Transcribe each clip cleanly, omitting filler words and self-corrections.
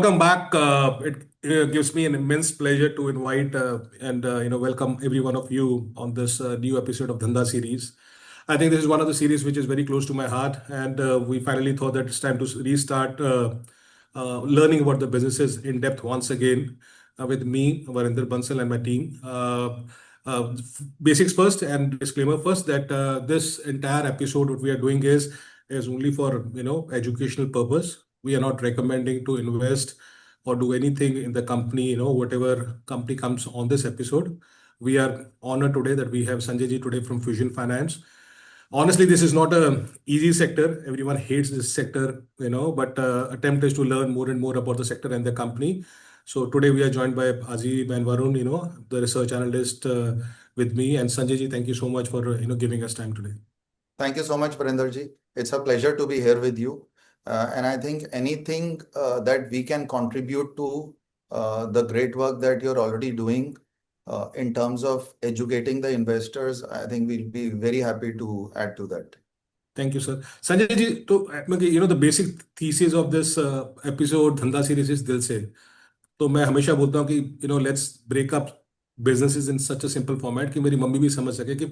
welcome back. It gives me an immense pleasure to invite and welcome every one of you on this new episode of Dhanda series. I think this is one of the series which is very close to my heart, and we finally thought that it's time to restart learning about the businesses in depth once again with me, Varinder Bansal, and my team. Basics first and disclaimer first that this entire episode what we are doing is only for educational purpose. We are not recommending to invest or do anything in the company, whatever company comes on this episode. We are honored today that we have Sanjay ji today from Fusion Finance. Honestly, this is not a easy sector. Everyone hates this sector, but attempt is to learn more and more about the sector and the company. So today we are joined by Azib and Varun, the research analyst with me, and Sanjay ji. Thank you so much for giving us time today. Thank you so much, Varinder ji. It's a pleasure to be here with you. And I think anything that we can contribute to the great work that you're already doing in terms of educating the investors, I think we'll be very happy to add to that. Thank you, sir. Sanjay ji, the basic thesis of this episode, Dhanda series is दिल से. तो मैं हमेशा बोलता हूँ कि let's break up businesses in such a simple format कि मेरी मम्मी भी समझ सके कि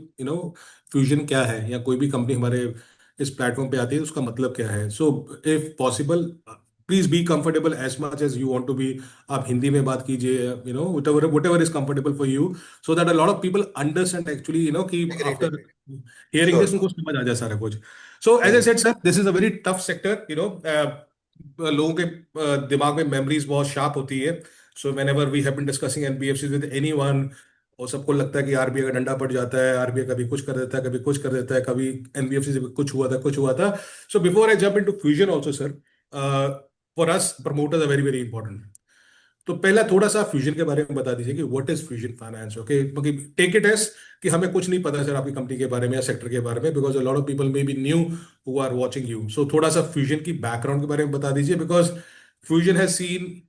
फ्यूजन क्या है या कोई भी कंपनी हमारे इस प्लेटफॉर्म पे आती है उसका मतलब क्या है. So if possible please be comfortable as much as you want to be. आप हिंदी में बात कीजिए whatever is comfortable for you so that a lot of people understand actually कि after hearing this उनको समझ आ जाए सारा कुछ. So as I said sir, this is a very tough sector. लोगों के दिमाग में मेमोरीज बहुत शार्प होती है. So whenever we have been discussing NBFC with anyone और सबको लगता है कि आरबीआई का डंडा पड़ जाता है, आरबीआई कभी कुछ कर देता है, कभी कुछ कर देता है, कभी एनबीएफसी से कुछ हुआ था. So before I jump into fusion also sir, for us promoters are very very important. तो पहला थोड़ा सा फ्यूजन के बारे में बता दीजिए कि what is fusion finance. Okay, take it as कि हमें कुछ नहीं पता सर आपकी कंपनी के बारे में या सेक्टर के बारे में, because a lot of people may be new who are watching you. So थोड़ा सा फ्यूजन की बैकग्राउंड के बारे में बता दीजिए, because fusion has seen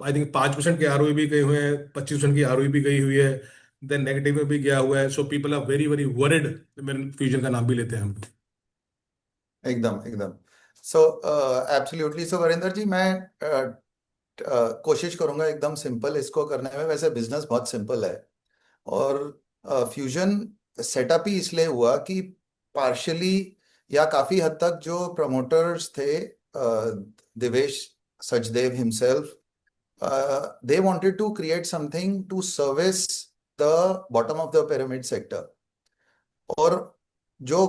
I think 5% के आरओई भी गए हुए हैं, 25% की आरओई भी गई हुई है, देन नेगेटिव में भी गया हुआ है. So people are very very worried when fusion का नाम भी लेते हैं हम. एकदम एकदम. So absolutely. सो वरिंदर जी, मैं कोशिश करूंगा एकदम सिंपल इसको करने में. वैसे बिजनेस बहुत सिंपल है और फ्यूजन सेटअप ही इसलिए हुआ कि पार्शियली या काफी हद तक जो प्रमोटर्स थे, Divesh Sachdev himself, they wanted to create something to service the bottom of the pyramid sector. और जो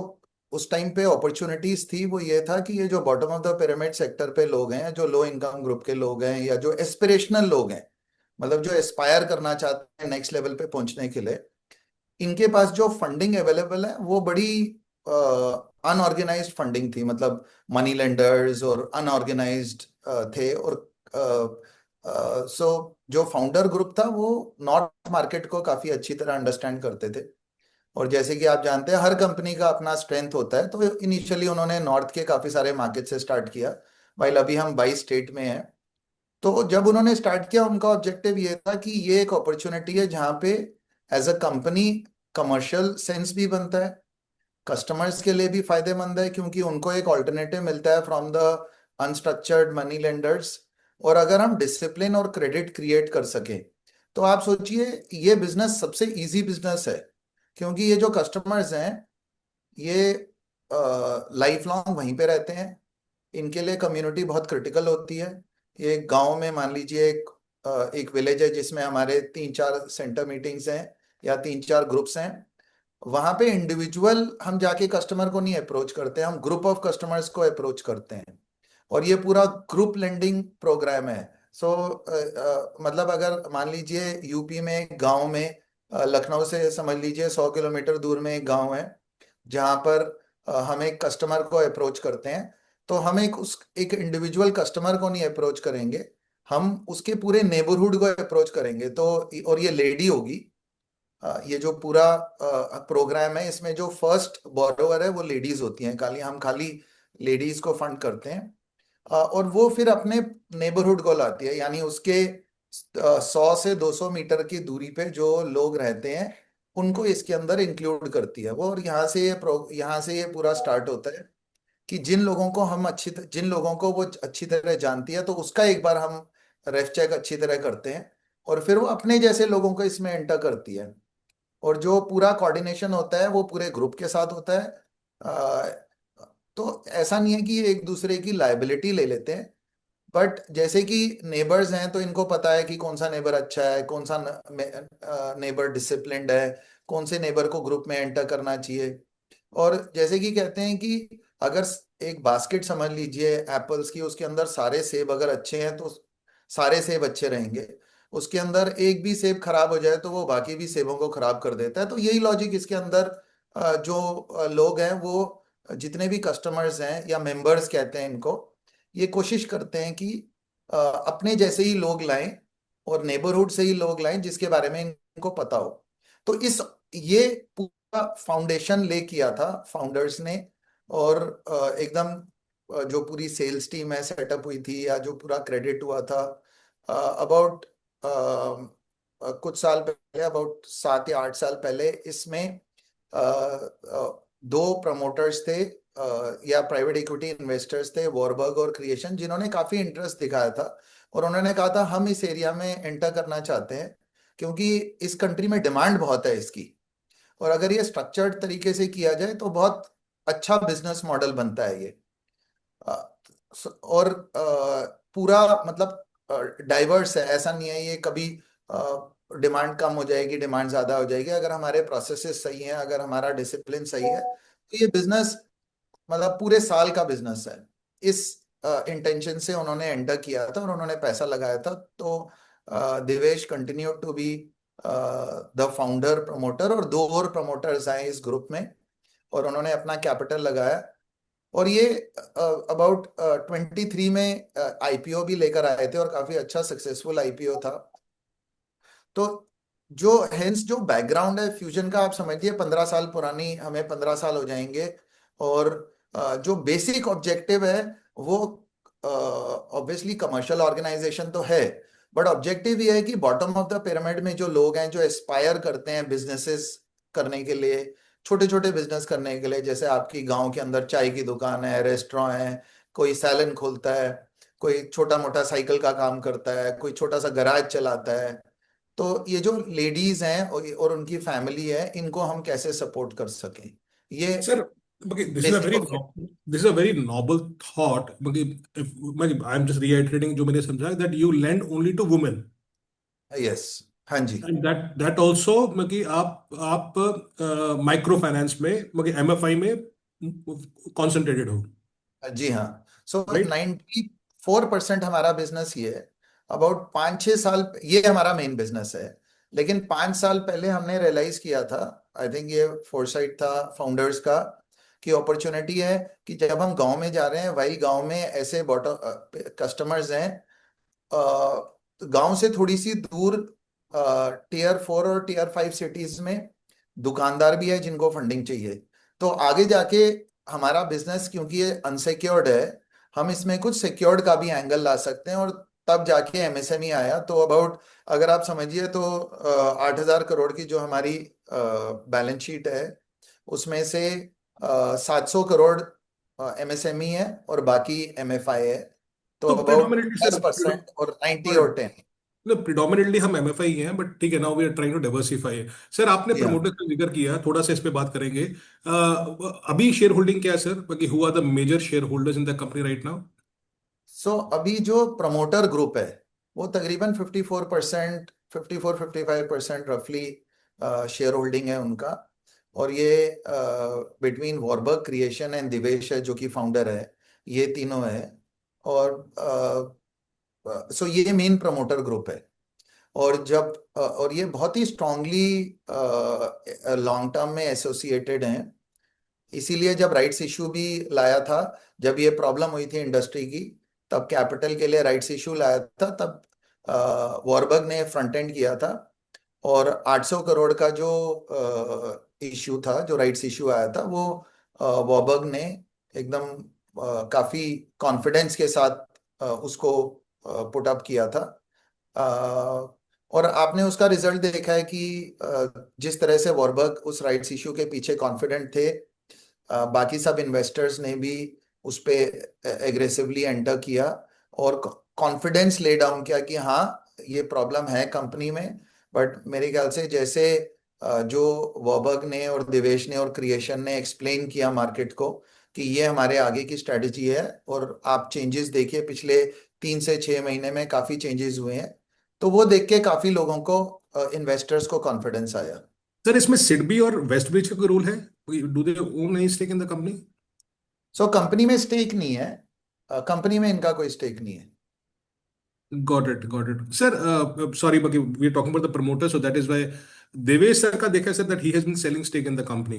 उस टाइम पे अपॉर्चुनिटीज थी वो ये था कि ये जो bottom of the pyramid sector पे लोग हैं, जो लो इनकम ग्रुप के लोग हैं या जो एस्पिरेशनल लोग हैं, मतलब जो एस्पायर करना चाहते हैं नेक्स्ट लेवल पे पहुंचने के लिए, इनके पास जो फंडिंग अवेलेबल है वो बड़ी अनऑर्गेनाइज्ड फंडिंग थी. मतलब मनी लेंडर्स और अनऑर्गेनाइज्ड थे. और सो जो फाउंडर ग्रुप था वो नॉर्थ मार्केट को काफी अच्छी तरह अंडरस्टैंड करते थे. और जैसे कि आप जानते हैं हर कंपनी का अपना स्ट्रेंथ होता है, तो इनिशियली उन्होंने नॉर्थ के काफी सारे मार्केट से स्टार्ट किया. वाइल अभी हम 22 स्टेट में हैं. तो जब उन्होंने स्टार्ट किया उनका ऑब्जेक्टिव ये था कि ये एक अपॉर्चुनिटी है जहां पे as a company commercial sense भी बनता है, कस्टमर्स के लिए भी फायदेमंद है क्योंकि उनको एक ऑल्टरनेटिव मिलता है from the unstructured money lenders. और अगर हम डिसिप्लिन और क्रेडिट क्रिएट कर सके तो आप सोचिए ये बिजनेस सबसे इजी बिजनेस है, क्योंकि ये जो कस्टमर्स हैं ये लाइफ लॉन्ग वहीं पे रहते हैं. इनके लिए कम्युनिटी बहुत क्रिटिकल होती है. ये गांव में मान लीजिए एक विलेज है जिसमें हमारे 3-4 सेंटर मीटिंग्स हैं या 3-4 ग्रुप्स हैं. वहां पे इंडिविजुअल हम जाके कस्टमर को नहीं अप्रोच करते, हम ग्रुप ऑफ कस्टमर्स को अप्रोच करते हैं. और ये पूरा ग्रुप लेंडिंग प्रोग्राम है. सो मतलब अगर मान लीजिए यूपी में एक गांव में, लखनऊ से समझ लीजिए 100 किलोमीटर दूर में एक गांव है जहां पर हम एक कस्टमर को अप्रोच करते हैं, तो हम एक इंडिविजुअल कस्टमर को नहीं अप्रोच करेंगे, हम उसके पूरे नेबरहुड को अप्रोच करेंगे. तो और ये लेडी होगी. ये जो पूरा प्रोग्राम है इसमें जो फर्स्ट बोरोवर है वो लेडीज होती हैं. हम खाली लेडीज को फंड करते हैं और वो फिर अपने नेबरहुड को लाती है, यानी उसके 100 से 200 मीटर की दूरी पे जो लोग रहते हैं उनको इसके अंदर इंक्लूड करती है वो. और यहाँ से ये पूरा स्टार्ट होता है. कि जिन लोगों को वो अच्छी तरह जानती है, तो उसका एक बार हम रेफ चेक अच्छी तरह करते हैं, और फिर वो अपने जैसे लोगों को इसमें एंटर करती है। और जो पूरा कोऑर्डिनेशन होता है वो पूरे ग्रुप के साथ होता है। तो ऐसा नहीं है कि ये एक दूसरे की लाइबिलिटी ले लेते हैं, बट जैसे कि नेबर्स हैं तो इनको पता है कि कौन सा नेबर अच्छा है, कौन सा नेबर डिसिप्लिन्ड है, कौन से नेबर को ग्रुप में एंटर करना चाहिए। और जैसे कि कहते हैं कि अगर एक बास्केट समझ लीजिए एप्पल्स की, उसके अंदर सारे सेब अगर अच्छे हैं तो सारे सेब अच्छे रहेंगे। उसके अंदर एक भी सेब खराब हो जाए तो वो बाकी भी सेबों को खराब कर देता है। तो यही लॉजिक इसके अंदर जो लोग हैं वो, जितने भी कस्टमर्स हैं या मेंबर्स कहते हैं इनको, ये कोशिश करते हैं कि अपने जैसे ही लोग लाएं और नेबरहुड से ही लोग लाएं जिसके बारे में इनको पता हो। तो ये पूरा फाउंडेशन ले किया था फाउंडर्स ने। और एकदम जो पूरी सेल्स टीम है सेटअप हुई थी, या जो पूरा क्रेडिट हुआ था, अबाउट कुछ साल पहले, अबाउट 7 या 8 साल पहले, इसमें दो प्रमोटर्स थे, या प्राइवेट इक्विटी इन्वेस्टर्स थे, वॉरबर्ग और क्रिएशन, जिन्होंने काफी इंटरेस्ट दिखाया था। और उन्होंने कहा था हम इस एरिया में एंटर करना चाहते हैं क्योंकि इस कंट्री में डिमांड बहुत है इसकी, और अगर ये स्ट्रक्चर्ड तरीके से किया जाए तो बहुत अच्छा बिजनेस मॉडल बनता है ये। और पूरा मतलब डाइवर्स है, ऐसा नहीं है ये कभी डिमांड कम हो जाएगी डिमांड ज्यादा हो जाएगी। अगर हमारे प्रोसेसेस सही हैं, अगर हमारा डिसिप्लिन सही है, तो ये बिजनेस मतलब पूरे साल का बिजनेस है। इस इंटेंशन से उन्होंने एंटर किया था और उन्होंने पैसा लगाया था। तो Divesh continue to be the founder promoter, और दो और प्रमोटर्स आए इस ग्रुप में, और उन्होंने अपना कैपिटल लगाया। और ये अबाउट 23 में आईपीओ भी लेकर आए थे, और काफी अच्छा सक्सेसफुल आईपीओ था। तो जो हेंस जो बैकग्राउंड है फ्यूजन का, आप समझिए 15 साल पुरानी, हमें 15 साल हो जाएंगे। और जो बेसिक ऑब्जेक्टिव है वो ऑब्वियसली कमर्शियल ऑर्गेनाइजेशन तो है, बट ऑब्जेक्टिव ये है कि बॉटम ऑफ द पिरामिड में जो लोग हैं जो एस्पायर करते हैं बिजनेसेस करने के लिए, छोटे छोटे बिजनेस करने के लिए, जैसे आपकी गांव के अंदर चाय की दुकान है, रेस्टोरेंट है, कोई सैलून खोलता है, कोई छोटा मोटा साइकिल का काम करता है, कोई छोटा सा गराज चलाता है। तो ये जो लेडीज हैं और उनकी फैमिली है, इनको हम कैसे सपोर्ट कर सकें, ये Sir, okay, basic objective. this is a very noble thought. I'm just reiterating जो मैंने समझा that you lend only to women yes, हाँ जी। and that also मतलब आप माइक्रो फाइनेंस में मतलब एमएफआई में कॉन्सेंट्रेटेड हो, जी हाँ। सो राइट? 94% हमारा बिजनेस ये है। अबाउट 5-6 साल ये हमारा मेन बिजनेस है, लेकिन 5 साल पहले हमने रियलाइज किया था, आई थिंक ये फोरसाइट था फाउंडर्स का, कि अपॉर्चुनिटी है कि जब हम गांव में जा रहे हैं, वही गांव में ऐसे बॉटम कस्टमर्स हैं, गांव से थोड़ी सी दूर टियर 4 और टियर 5 सिटीज में दुकानदार भी है जिनको फंडिंग चाहिए। तो आगे जाके हमारा बिजनेस, क्योंकि ये अनसिक्योर्ड है, हम इसमें कुछ सिक्योर्ड का भी एंगल ला सकते हैं। और तब जाके एमएसएमई आया। तो अबाउट, अगर आप समझिए तो 8,000 करोड़ की जो हमारी बैलेंस शीट है, उसमें से 700 करोड़ एमएसएमई है और बाकी एमएफआई है। तो तो अबाउट प्रिडोमिनेटली सर, 10% और 90 और 10। मतलब प्रिडोमिनेटली हम एमएफआई हैं, बट ठीक है, now we are trying to diversify. Sir, आपने जी हाँ। प्रमोटर्स का जिक्र किया, थोड़ा सा इस पे बात करेंगे। अभी शेयर होल्डिंग क्या है सर, बाकी who are the major share holders in the company right now? So अभी जो प्रमोटर ग्रुप है वो तकरीबन 54%, 54-55% रफली शेयर होल्डिंग है उनका। और ये between Warburg, creation and Divesh है जो कि फाउंडर है, ये तीनों है। और सो ये मेन प्रमोटर ग्रुप है। और और ये बहुत ही स्ट्रांगली लॉन्ग टर्म में एसोसिएटेड हैं। इसीलिए जब राइट्स इशू भी लाया था, जब ये प्रॉब्लम हुई थी इंडस्ट्री की, तब कैपिटल के लिए राइट्स इशू लाया था, तब वॉरबर्ग ने फ्रंट एंड किया था। और 800 करोड़ का जो इशू था, जो राइट्स इशू आया था, वो वॉरबर्ग ने एकदम काफी कॉन्फिडेंस के साथ उसको पुट अप किया था। और आपने उसका रिजल्ट देखा है कि जिस तरह से वॉरबर्ग उस राइट्स इशू के पीछे कॉन्फिडेंट थे, बाकी सब इन्वेस्टर्स ने भी उस पे एग्रेसिवली एंटर किया और कॉन्फिडेंस ले डाउन किया कि हाँ ये प्रॉब्लम है कंपनी में। बट मेरे ख्याल से जैसे जो वॉबर्ग ने और दिवेश ने और क्रिएशन ने एक्सप्लेन किया मार्केट को कि ये हमारे आगे की स्ट्रेटजी है, और आप चेंजेस देखिए पिछले 3 से 6 महीने में काफी चेंजेस हुए हैं, तो वो देख के काफी लोगों को, इन्वेस्टर्स को कॉन्फिडेंस आया। सर इसमें सिडबी और वेस्ट ब्रिज का कोई रोल है? Do they own any stake in the company? So company में स्टेक नहीं है, कंपनी में इनका कोई स्टेक नहीं है। Got it. Sir, sorry, but we're talking about the promoter, so that is why Devesh sir का देखा sir that he has been selling stake in the company.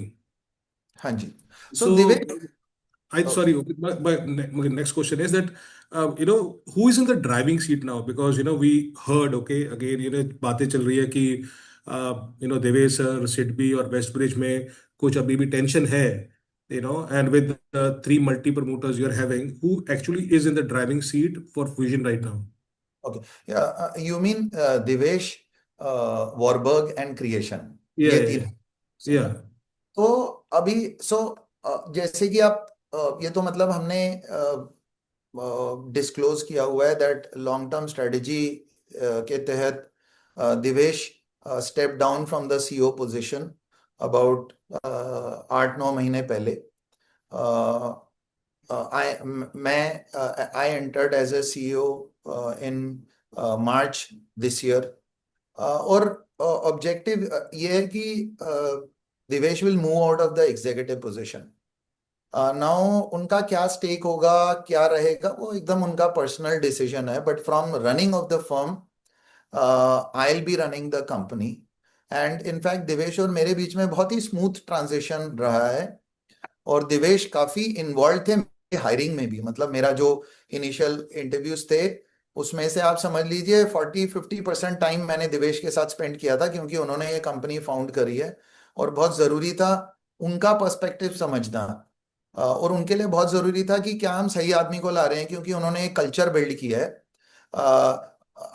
हाँ जी। सो So, Divesh, sorry, okay, my next question is that, who is in the driving seat now? Because, we heard, okay, again, बातें चल रही है कि, Devesh sir, SIDBI और waste bridge में कुछ अभी भी टेंशन है, and with the three multi promoters you're having, who actually is in the driving seat for Fusion right now? Okay, you mean Divesh, Warburg and creation, Yeah, ये yeah, तीन yeah. से है। Yeah. तो अभी सो जैसे कि आप, ये तो मतलब हमने डिस्क्लोज किया हुआ है दैट लॉन्ग टर्म स्ट्रेटजी के तहत Divesh step down from the CEO position about 8-9 महीने पहले। I entered as a CEO in March this year. और ऑब्जेक्टिव ये है कि Divesh will move out of the executive position. Now उनका क्या स्टेक होगा, क्या रहेगा, वो एकदम उनका पर्सनल डिसीजन है, but from running of the firm I will be running the company. And in fact Divesh और मेरे बीच में बहुत ही स्मूथ ट्रांजिशन रहा है, और दिवेश काफी इन्वॉल्व थे हायरिंग में भी। मतलब मेरा जो इनिशियल इंटरव्यूज थे उसमें से आप समझ लीजिए 40-50% टाइम मैंने दिवेश के साथ स्पेंड किया था, क्योंकि उन्होंने ये कंपनी फाउंड करी है और बहुत जरूरी था उनका पर्सपेक्टिव समझना। और उनके लिए बहुत जरूरी था कि क्या हम सही आदमी को ला रहे हैं, क्योंकि उन्होंने एक कल्चर बिल्ड किया है।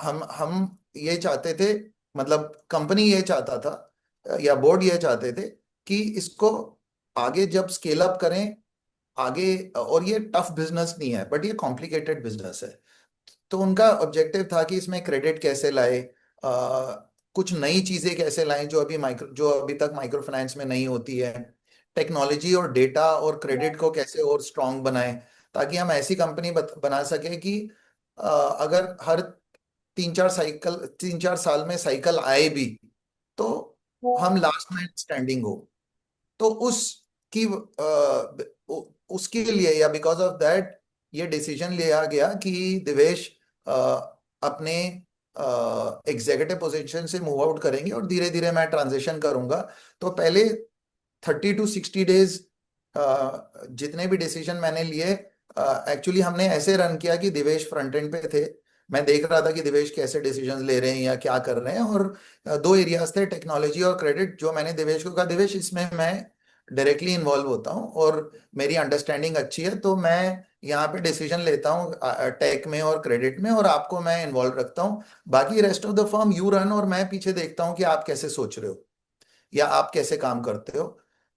हम ये चाहते थे, मतलब कंपनी ये चाहता था, या बोर्ड ये चाहते थे कि इसको आगे जब स्केल अप करें आगे, और ये टफ बिजनेस नहीं है बट ये कॉम्प्लिकेटेड बिजनेस है, तो उनका ऑब्जेक्टिव था कि इसमें क्रेडिट कैसे लाए, कुछ नई चीजें कैसे लाएं जो अभी तक माइक्रो फाइनेंस में नहीं होती है, टेक्नोलॉजी और डेटा और क्रेडिट को कैसे और स्ट्रांग बनाएं, ताकि हम ऐसी कंपनी बना सके कि अगर हर 3-4 साल में साइकिल आए भी तो हम लास्ट मैन स्टैंडिंग हो। तो उसके लिए, या बिकॉज ऑफ दैट, ये डिसीजन लिया गया कि दिवेश अ, अपने एग्जीक्यूटिव पोजीशन से मूव आउट करेंगे और धीरे धीरे मैं ट्रांजिशन करूंगा। तो पहले 30 to 60 डेज जितने भी डिसीजन मैंने लिए, एक्चुअली हमने ऐसे रन किया कि दिवेश फ्रंट एंड पे थे, मैं देख रहा था कि दिवेश कैसे डिसीजन ले रहे हैं या क्या कर रहे हैं, और दो एरियाज थे, टेक्नोलॉजी और क्रेडिट, जो मैंने दिवेश को कहा दिवेश इसमें मैं डायरेक्टली इन्वॉल्व होता हूँ और मेरी अंडरस्टैंडिंग अच्छी है, तो मैं यहाँ पे डिसीजन लेता हूँ टेक में और क्रेडिट में, और आपको मैं इन्वॉल्व रखता हूँ। बाकी rest of the firm you run, और मैं पीछे देखता हूँ कि आप कैसे सोच रहे हो या आप कैसे काम करते हो।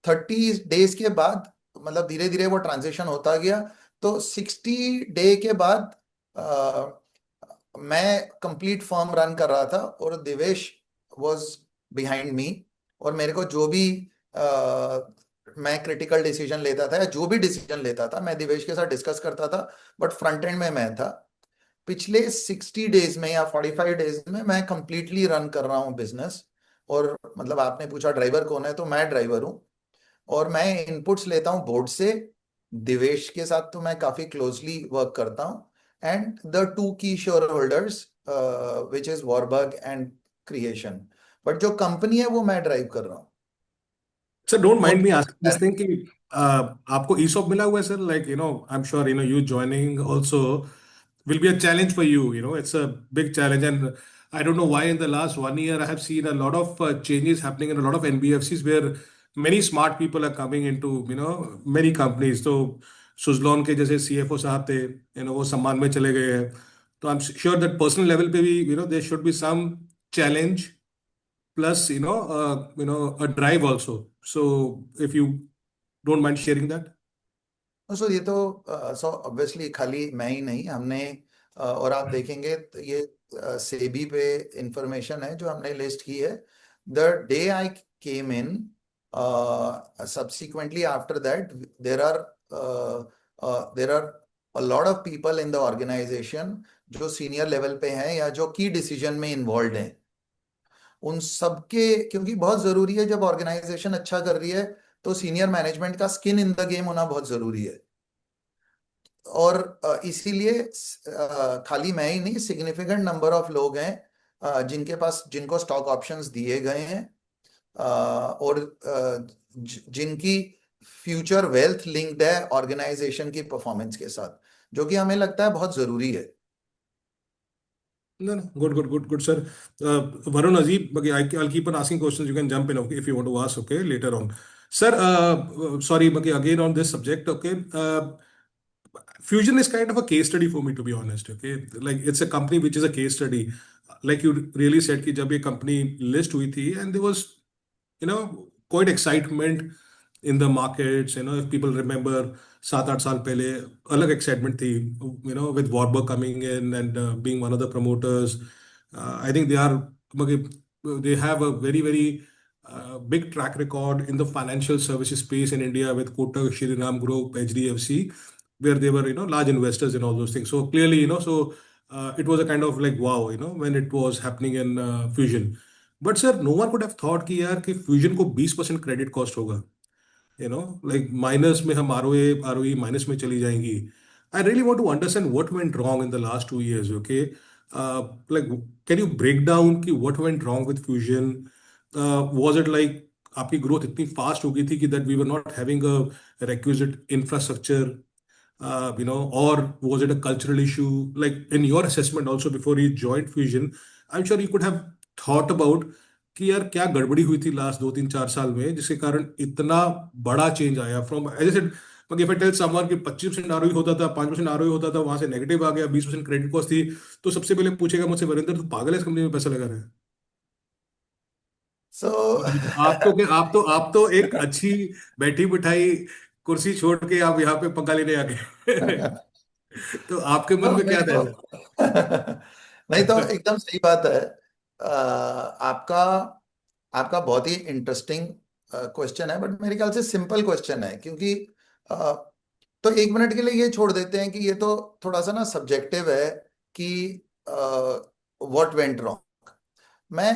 30 डेज के बाद, मतलब धीरे धीरे वो ट्रांजिशन होता गया, तो 60 डे के बाद मैं कंप्लीट फर्म रन कर रहा था और दिवेश वाज बिहाइंड मी, और मेरे को जो भी मैं क्रिटिकल डिसीजन लेता था या जो भी डिसीजन लेता था मैं दिवेश के साथ डिस्कस करता था, बट फ्रंट एंड में मैं था। पिछले 60 डेज में या 45 डेज में मैं कंप्लीटली रन कर रहा हूँ बिजनेस। और मतलब आपने पूछा ड्राइवर कौन है, तो मैं ड्राइवर हूँ, और मैं इनपुट्स लेता हूँ बोर्ड से। दिवेश के साथ तो मैं काफी क्लोजली वर्क करता हूँ, एंड द टू की share holders which is Warburg and creation, but जो कंपनी है वो मैं ड्राइव कर रहा हूँ। Sir, don't वो mind me asking this thing कि, आपको ESOP मिला हुआ है sir? Like, I'm sure, you joining also will be a challenge for you. It's a big challenge. And I don't know why in the last 1 year I have seen a lot of changes happening in a lot of NBFCs where many smart people are coming into, many companies. तो सुजलॉन के जैसे CFO साहब थे, वो सम्मान में चले गए हैं। तो I'm sure that personal level पे भी, there should be some challenge plus, a drive also. So if you don't mind sharing that. सो ये तो सो ऑब्वियसली खाली मैं ही नहीं, हमने और आप देखेंगे तो ये सेबी पे इंफॉर्मेशन है जो हमने लिस्ट की है। The day I came in, subsequently after that there are a lot of people in the organization जो सीनियर लेवल पे हैं या जो की डिसीजन में इन्वॉल्व हैं, उन सबके, क्योंकि बहुत जरूरी है जब ऑर्गेनाइजेशन अच्छा कर रही है तो सीनियर मैनेजमेंट का स्किन इन द गेम होना बहुत जरूरी है। और इसीलिए खाली मैं ही नहीं, सिग्निफिकेंट नंबर ऑफ लोग हैं जिनको स्टॉक ऑप्शंस दिए गए हैं, और जिनकी फ्यूचर वेल्थ लिंक्ड है ऑर्गेनाइजेशन की परफॉर्मेंस के साथ, जो कि हमें लगता है बहुत जरूरी है। No, no, good, sir. Varun, Azib, okay, I'll keep on asking questions. You can jump in, okay, if you want to ask, okay, later on. Sir, sorry, okay, again on this subject, okay. Fusion is kind of a case study for me, to be honest, okay. Like it's a company which is a case study. Like you really said कि जब ये company list हुई थी and there was, quite excitement in the markets. If people remember 7-8 साल पहले अलग excitement थी, with Warburg coming in and being one of the promoters. I think they have a very, very big track record in the financial services space in India with Kotak, Shriram Group, HDFC, where they were, large investors in all those things. So clearly, it was a kind of like wow, when it was happening in Fusion. But sir no one could have thought कि यार कि Fusion को 20% credit cost होगा, like minus में हम ROE minus में चली जाएंगी. I really want to understand what went wrong in the last 2 years, okay. Like can you break down कि what went wrong with Fusion? Was it like आपकी growth इतनी fast हो गई थी कि that we were not having a requisite infrastructure, or was it a cultural issue? Like in your assessment also before you joined Fusion, I'm sure you could have thought about कि यार क्या गड़बड़ी हुई थी लास्ट 2-3-4 साल में जिसके कारण इतना बड़ा चेंज आया from as said. If I tell someone कि 25% आरओई होता था, 5% आरओई होता था, वहां से नेगेटिव आ गया, 20% क्रेडिट कॉस्ट थी, तो सबसे पहले पूछेगा मुझसे, वरिंदर तू पागल है, इस कंपनी में पैसा लगा रहा है? सो आप तो एक अच्छी बैठी बिठाई कुर्सी छोड़ के आप यहाँ पे पंगा लेने आ गए. तो आपके मन तो में क्या मेरे था को ऐसा? नहीं, तो एकदम सही बात है। आपका आपका बहुत ही इंटरेस्टिंग क्वेश्चन है, बट मेरे ख्याल से सिंपल क्वेश्चन है, क्योंकि अ, तो एक मिनट के लिए ये छोड़ देते हैं कि ये तो थोड़ा सा ना सब्जेक्टिव है कि व्हाट वेंट रॉन्ग। मैं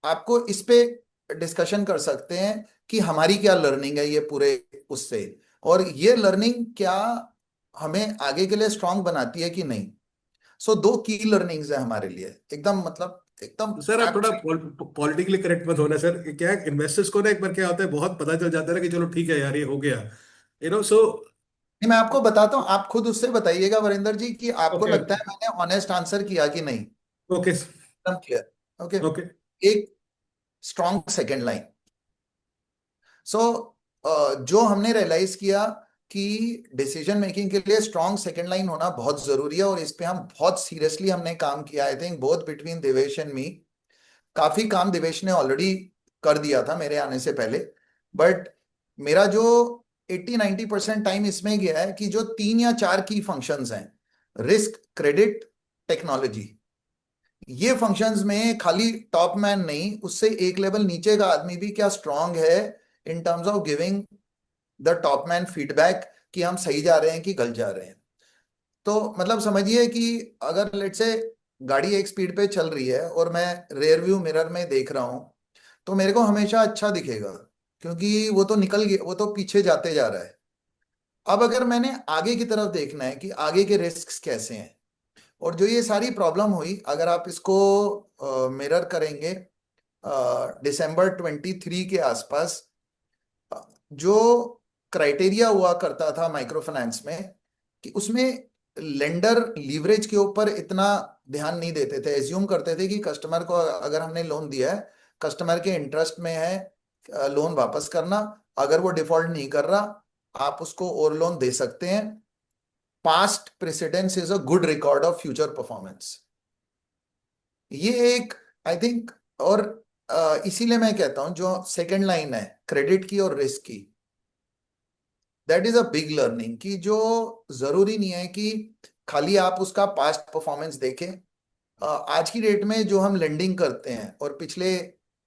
आपको इस पे डिस्कशन कर सकते हैं कि हमारी क्या लर्निंग है ये पूरे उससे, और ये लर्निंग क्या हमें आगे के लिए स्ट्रांग बनाती है कि नहीं। सो दो की लर्निंग्स है हमारे लिए, एकदम मतलब एकदम सर आप थोड़ा एब्सोल्यूट। पॉलिटिकली करेक्ट मत होना सर. क्या इन्वेस्टर्स को ना एक बार क्या होता है, बहुत पता चल जाता है ना कि चलो ठीक है यार ये हो गया, सो. मैं आपको बताता हूँ, आप खुद उससे बताइएगा वरिंदर जी कि आपको ओके, लगता है मैंने ऑनेस्ट आंसर किया कि नहीं। ओके, एकदम क्लियर, ओके। ओके. एक स्ट्रॉन्ग सेकंड लाइन। सो जो हमने रियलाइज किया कि डिसीजन मेकिंग के लिए स्ट्रॉन्ग सेकंड लाइन होना बहुत जरूरी है, और इस पे हम बहुत सीरियसली हमने काम किया। I think both between Devesh and me, काफी काम देवेश ने ऑलरेडी कर दिया था मेरे आने से पहले, बट मेरा जो 80-90% टाइम इसमें गया है कि जो 3 या 4 की फंक्शंस हैं, रिस्क, क्रेडिट, टेक्नोलॉजी, ये फंक्शंस में खाली टॉप मैन नहीं, उससे एक लेवल नीचे का आदमी भी क्या स्ट्रांग है इन terms of giving the top man feedback कि हम सही जा रहे हैं कि गलत जा रहे हैं। तो मतलब समझिए कि अगर लेट से गाड़ी एक स्पीड पे चल रही है और मैं रेयर व्यू मिरर में देख रहा हूं, तो मेरे को हमेशा अच्छा दिखेगा, क्योंकि वो तो निकल गया, वो तो पीछे जाते जा रहा है। अब अगर मैंने आगे की तरफ देखना है कि आगे के रिस्क कैसे हैं, और जो ये सारी प्रॉब्लम हुई, अगर आप इसको मिरर करेंगे दिसंबर 23 के आसपास, जो क्राइटेरिया हुआ करता था माइक्रो फाइनेंस में कि उसमें लेंडर लीवरेज के ऊपर इतना ध्यान नहीं देते थे। एज्यूम करते थे कि कस्टमर को अगर हमने लोन दिया है, कस्टमर के इंटरेस्ट में है लोन वापस करना, अगर वो डिफॉल्ट नहीं कर रहा आप उसको और लोन दे सकते हैं। Past precedence is a good record of future performance. ये एक, आई थिंक, और इसीलिए मैं कहता हूं जो सेकंड लाइन है क्रेडिट की और रिस्क की, that is a big learning, कि जो जरूरी नहीं है कि खाली आप उसका पास्ट परफॉर्मेंस देखें। आज की डेट में जो हम लेंडिंग करते हैं और पिछले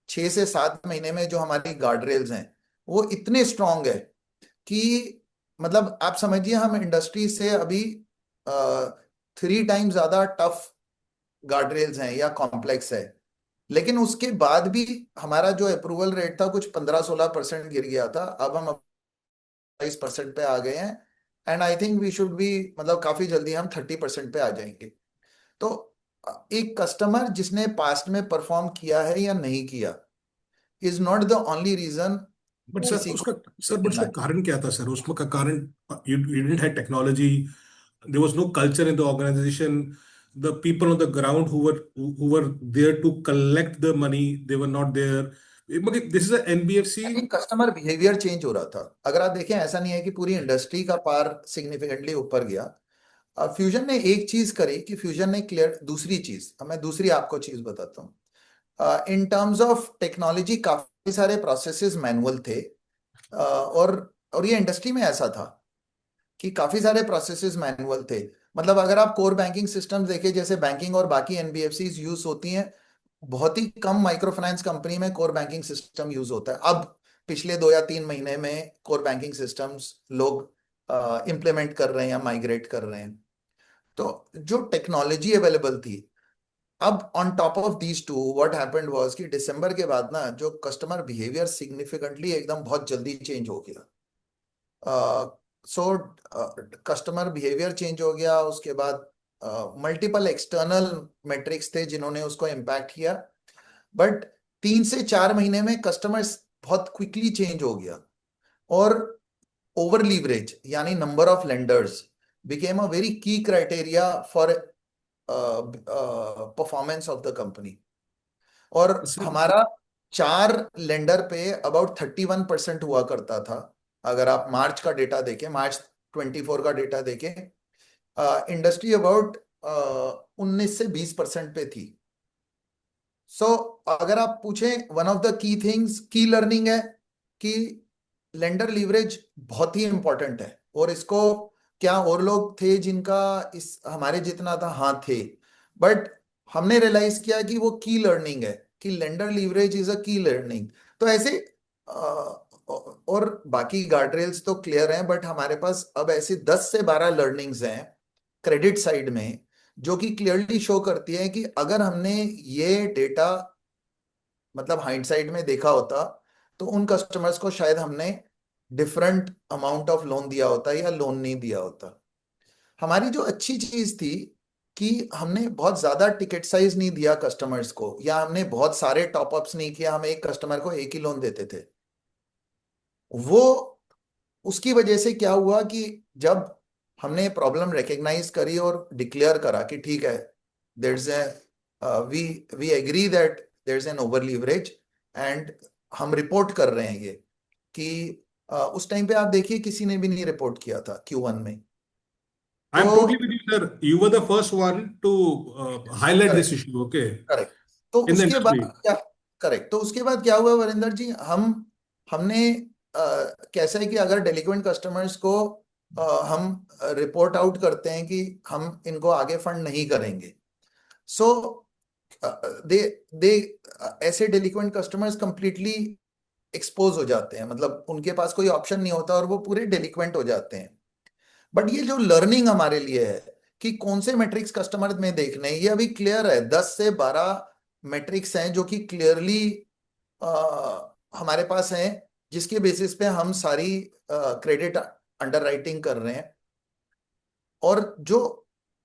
6 से 7 महीने में जो हमारी गार्ड रेल्स हैं वो इतने स्ट्रांग है कि मतलब आप समझिए हम इंडस्ट्री से अभी 3 टाइम ज्यादा टफ गार्ड रेल्स हैं या कॉम्प्लेक्स है, लेकिन उसके बाद भी हमारा जो अप्रूवल रेट था कुछ 15-16% गिर गया था, अब हम 22% पे आ गए हैं। And I think we should be, मतलब काफी जल्दी हम 30% पे आ जाएंगे। तो एक कस्टमर जिसने पास्ट में परफॉर्म किया है या नहीं किया is not the only reason but sir किसी को उसका सर बट उसका करना चाहिए। कारण क्या था सर? उसमें का कारण, you didn't have technology, there was no culture in the organization, the people on the ground who were there to collect the money, they were not there. मतलब this is a NBFC. I think customer behaviour change हो रहा था। अगर आप देखें, ऐसा नहीं है कि पूरी इंडस्ट्री का पार सिग्निफिकेंटली ऊपर गया। अब फ्यूजन ने एक चीज करी कि फ्यूजन ने क्लियर, दूसरी चीज, अब मैं दूसरी आपको चीज बताता हूँ। इन टर्म्स ऑफ टेक्नोलॉजी काफी सारे प्रोसेसेस मैनुअल थे। और ये इंडस्ट्री में ऐसा था कि काफी सारे प्रोसेसेस मैनुअल थे। मतलब अगर आप कोर बैंकिंग सिस्टम देखें, जैसे बैंकिंग और बाकी एनबीएफसी यूज होती हैं, बहुत ही कम माइक्रो फाइनेंस कंपनी में कोर बैंकिंग सिस्टम यूज होता है। अब पिछले 2 या 3 महीने में कोर बैंकिंग सिस्टम्स लोग इम्प्लीमेंट कर रहे हैं या माइग्रेट कर रहे हैं। तो जो टेक्नोलॉजी अवेलेबल थी, अब on top of these two what happened was कि दिसंबर के बाद ना जो कस्टमर बिहेवियर सिग्निफिकेंटली एकदम बहुत जल्दी चेंज हो गया। सो कस्टमर बिहेवियर चेंज हो गया, उसके बाद मल्टीपल एक्सटर्नल मेट्रिक्स थे जिन्होंने उसको इम्पैक्ट किया। बट 3 से 4 महीने में कस्टमर्स बहुत क्विकली चेंज हो गया। और ओवर लीवरेज यानी number of lenders became a very key criteria for performance of the company. और सर हमारा 4 लेंडर पे अबाउट 31% हुआ करता था। अगर आप मार्च का डेटा देखें, मार्च 24 का डेटा देखें, इंडस्ट्री अबाउट 19 से 20% पे थी। सो अगर आप पूछें, one of the key things, की लर्निंग है कि लेंडर लीवरेज बहुत ही इंपॉर्टेंट है। और इसको क्या और लोग थे जिनका इस हमारे जितना था? हाँ थे। बट हमने रियलाइज किया कि वो की लर्निंग है, कि लेंडर लीवरेज इज अ की लर्निंग। तो ऐसे और बाकी गार्ड तो क्लियर हैं, बट हमारे पास अब ऐसे 10 से 12 लर्निंग्स हैं क्रेडिट साइड में, जो कि क्लियरली शो करती है कि अगर हमने ये डेटा मतलब हाइंडसाइड में देखा होता तो उन कस्टमर्स को शायद हमने डिफरेंट अमाउंट ऑफ लोन दिया होता या लोन नहीं दिया होता। हमारी जो अच्छी चीज थी कि हमने बहुत ज्यादा टिकट साइज नहीं दिया कस्टमर्स को, या हमने बहुत सारे टॉपअप्स नहीं किया, हम एक कस्टमर को एक ही लोन देते थे। वो उसकी वजह से क्या हुआ कि जब हमने प्रॉब्लम रिकग्नाइज करी और डिक्लेयर करा कि ठीक है, there is a we we agree that there is an over leverage, and हम रिपोर्ट कर रहे हैं ये, कि उस टाइम पे आप देखिए किसी ने भी नहीं रिपोर्ट किया था Q1 में। I तो am totally with you, sir. You were the first one to highlight this correct, issue, okay, correct. तो in the उसके बाद industry. क्या, करेक्ट, तो उसके बाद क्या हुआ वरिंदर जी, हमने कैसा है कि अगर डेलिक्वेंट कस्टमर्स को हम रिपोर्ट आउट करते हैं कि हम इनको आगे फंड नहीं करेंगे, सो दे दे ऐसे डेलिक्वेंट कस्टमर्स कंप्लीटली एक्सपोज हो जाते हैं, मतलब उनके पास कोई ऑप्शन नहीं होता और वो पूरे डेलिक्वेंट हो जाते हैं। बट ये जो लर्निंग हमारे लिए है कि कौन से मेट्रिक्स कस्टमर में देखने हैं, ये अभी क्लियर है। 10 से 12 मेट्रिक्स हैं जो कि क्लियरली हमारे पास हैं, जिसके बेसिस पे हम सारी क्रेडिट अंडरराइटिंग कर रहे हैं। और जो